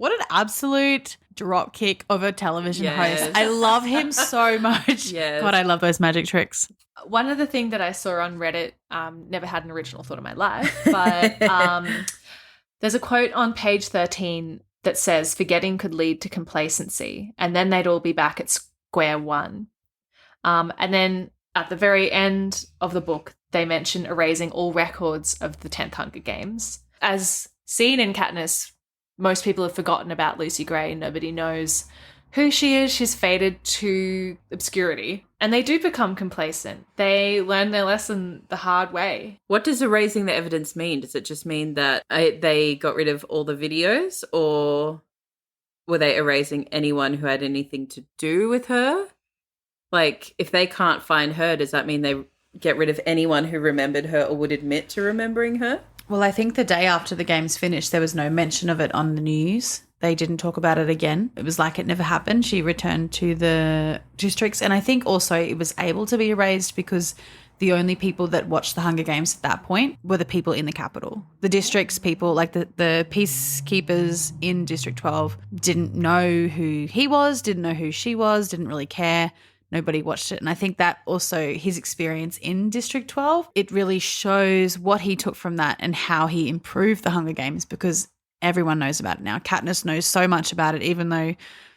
an absolute drop kick of a television host. I love him so much.
Yes.
God, I love those magic tricks.
One other thing that I saw on Reddit, never had an original thought in my life, but there's a quote on page 13 that says, forgetting could lead to complacency, and then they'd all be back at square one. And then at the very end of the book, they mention erasing all records of the 10th Hunger Games. As seen in Katniss, most people have forgotten about Lucy Gray. Nobody knows who she is. She's faded to obscurity. And they do become complacent. They learn their lesson the hard way.
What does erasing the evidence mean? Does it just mean that they got rid of all the videos, or were they erasing anyone who had anything to do with her? Like, if they can't find her, does that mean they get rid of anyone who remembered her or would admit to remembering her?
Well, I think the day after the games finished, there was no mention of it on the news. They didn't talk about it again. It was like it never happened. She returned to the districts. And I think also it was able to be erased because the only people that watched the Hunger Games at that point were the people in the capital. The districts people, like the peacekeepers in District 12, didn't know who he was, didn't know who she was, didn't really care. Nobody watched it. And I think that also his experience in District 12, it really shows what he took from that and how he improved the Hunger Games, because everyone knows about it now. Katniss knows so much about it, even though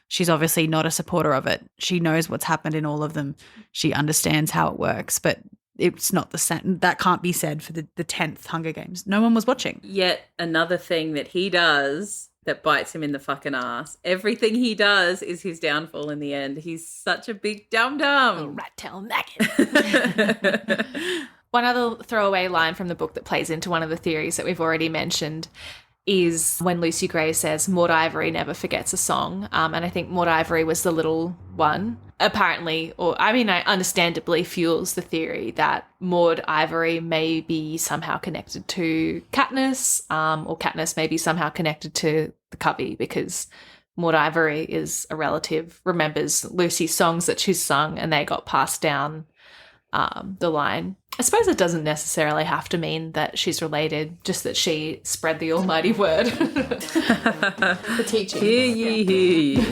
she's obviously not a supporter of it. She knows what's happened in all of them. She understands how it works, but it's not the same. That can't be said for the 10th Hunger Games. No one was watching.
Yet another thing that he does that bites him in the fucking ass. Everything he does is his downfall in the end. He's such a big dum-dum.
Rat-tail maggot. One other throwaway line from the book that plays into one of the theories that we've already mentioned is when Lucy Gray says Maud Ivory never forgets a song. And I think Maud Ivory was the little one. Apparently, understandably fuels the theory that Maud Ivory may be somehow connected to Katniss, or Katniss may be somehow connected to the Covey, because Maud Ivory is a relative, remembers Lucy's songs that she's sung, and they got passed down the line. I suppose it doesn't necessarily have to mean that she's related, just that she spread the almighty word. The teaching.
Hear ye, hear ye.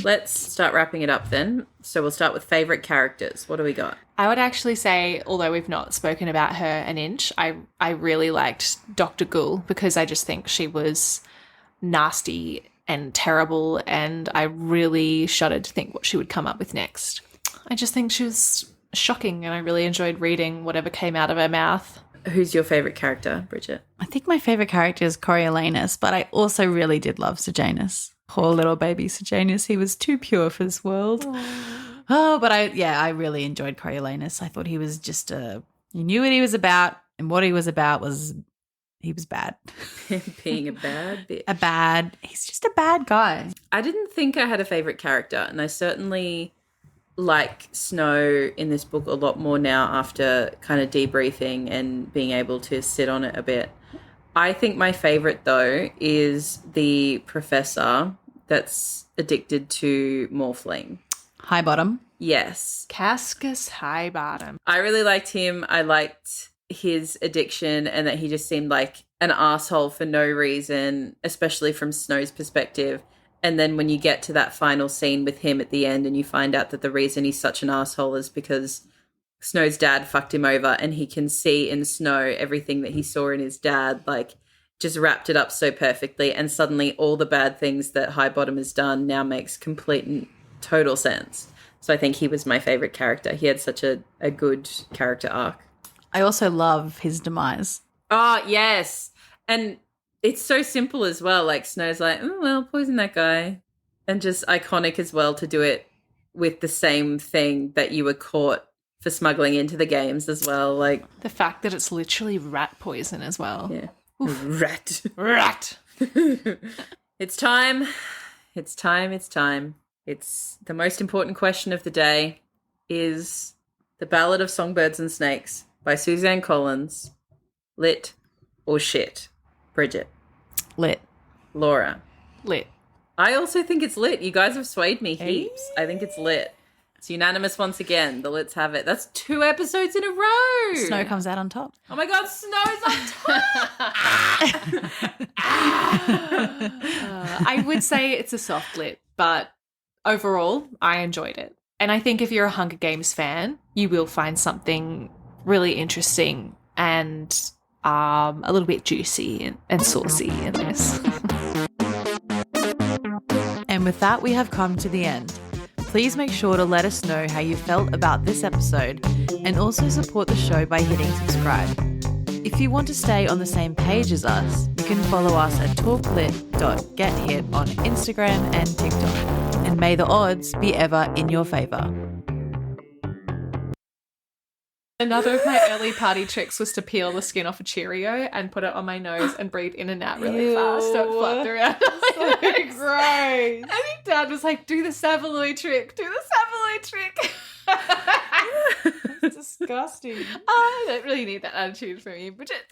Let's start wrapping it up then. So we'll start with favourite characters. What do we got?
I would actually say, although we've not spoken about her an inch, I really liked Dr. Ghoul because I just think she was nasty and terrible, and I really shuddered to think what she would come up with next. I just think she was shocking, and I really enjoyed reading whatever came out of her mouth.
Who's your favourite character, Bridget?
I think my favourite character is Coriolanus, but I also really did love Sejanus. Poor little baby Sejanus. He was too pure for this world. Oh, but I really enjoyed Coriolanus. I thought he was just he knew what he was about, and what he was about was he was bad.
Being a bad bitch.
He's just a bad guy.
I didn't think I had a favourite character, and I certainly like Snow in this book a lot more now after kind of debriefing and being able to sit on it a bit. I think my favourite, though, is the professor that's addicted to morphling.
High bottom.
Yes.
Cascus Highbottom.
I really liked him. I liked his addiction and that he just seemed like an asshole for no reason, especially from Snow's perspective. And then when you get to that final scene with him at the end and you find out that the reason he's such an asshole is because Snow's dad fucked him over, and he can see in Snow everything that he saw in his dad, like just wrapped it up so perfectly. And suddenly all the bad things that Highbottom has done now makes complete and total sense. So I think he was my favourite character. He had such a good character arc.
I also love his demise.
Oh, yes. And it's so simple as well. Like Snow's like, oh, well, poison that guy. And just iconic as well to do it with the same thing that you were caught for smuggling into the games as well. Like
The fact that it's literally rat poison as well.
yeah. Rat.
Rat.
It's time. It's time. It's time. It's the most important question of the day is The Ballad of Songbirds and Snakes by Suzanne Collins. Lit or shit? Bridget.
Lit.
Laura.
Lit.
I also think it's lit. You guys have swayed me heaps. I think it's lit. It's unanimous once again. The Lits have it. That's 2 episodes in a row.
Snow comes out on top.
Oh my God, Snow's on top.
I would say it's a soft lit, but overall, I enjoyed it. And I think if you're a Hunger Games fan, you will find something really interesting and a little bit juicy and saucy in this.
And with that, we have come to the end. Please make sure to let us know how you felt about this episode and also support the show by hitting subscribe. If you want to stay on the same page as us, you can follow us at talklit.gethit on Instagram and TikTok. And may the odds be ever in your favour.
Another of my early party tricks was to peel the skin off a Cheerio and put it on my nose and breathe in and out really fast so it flapped around. So gross. I think Dad was like, do the Savoy trick. Do the Savoy trick.
It's disgusting.
I don't really need that attitude from you, Bridget.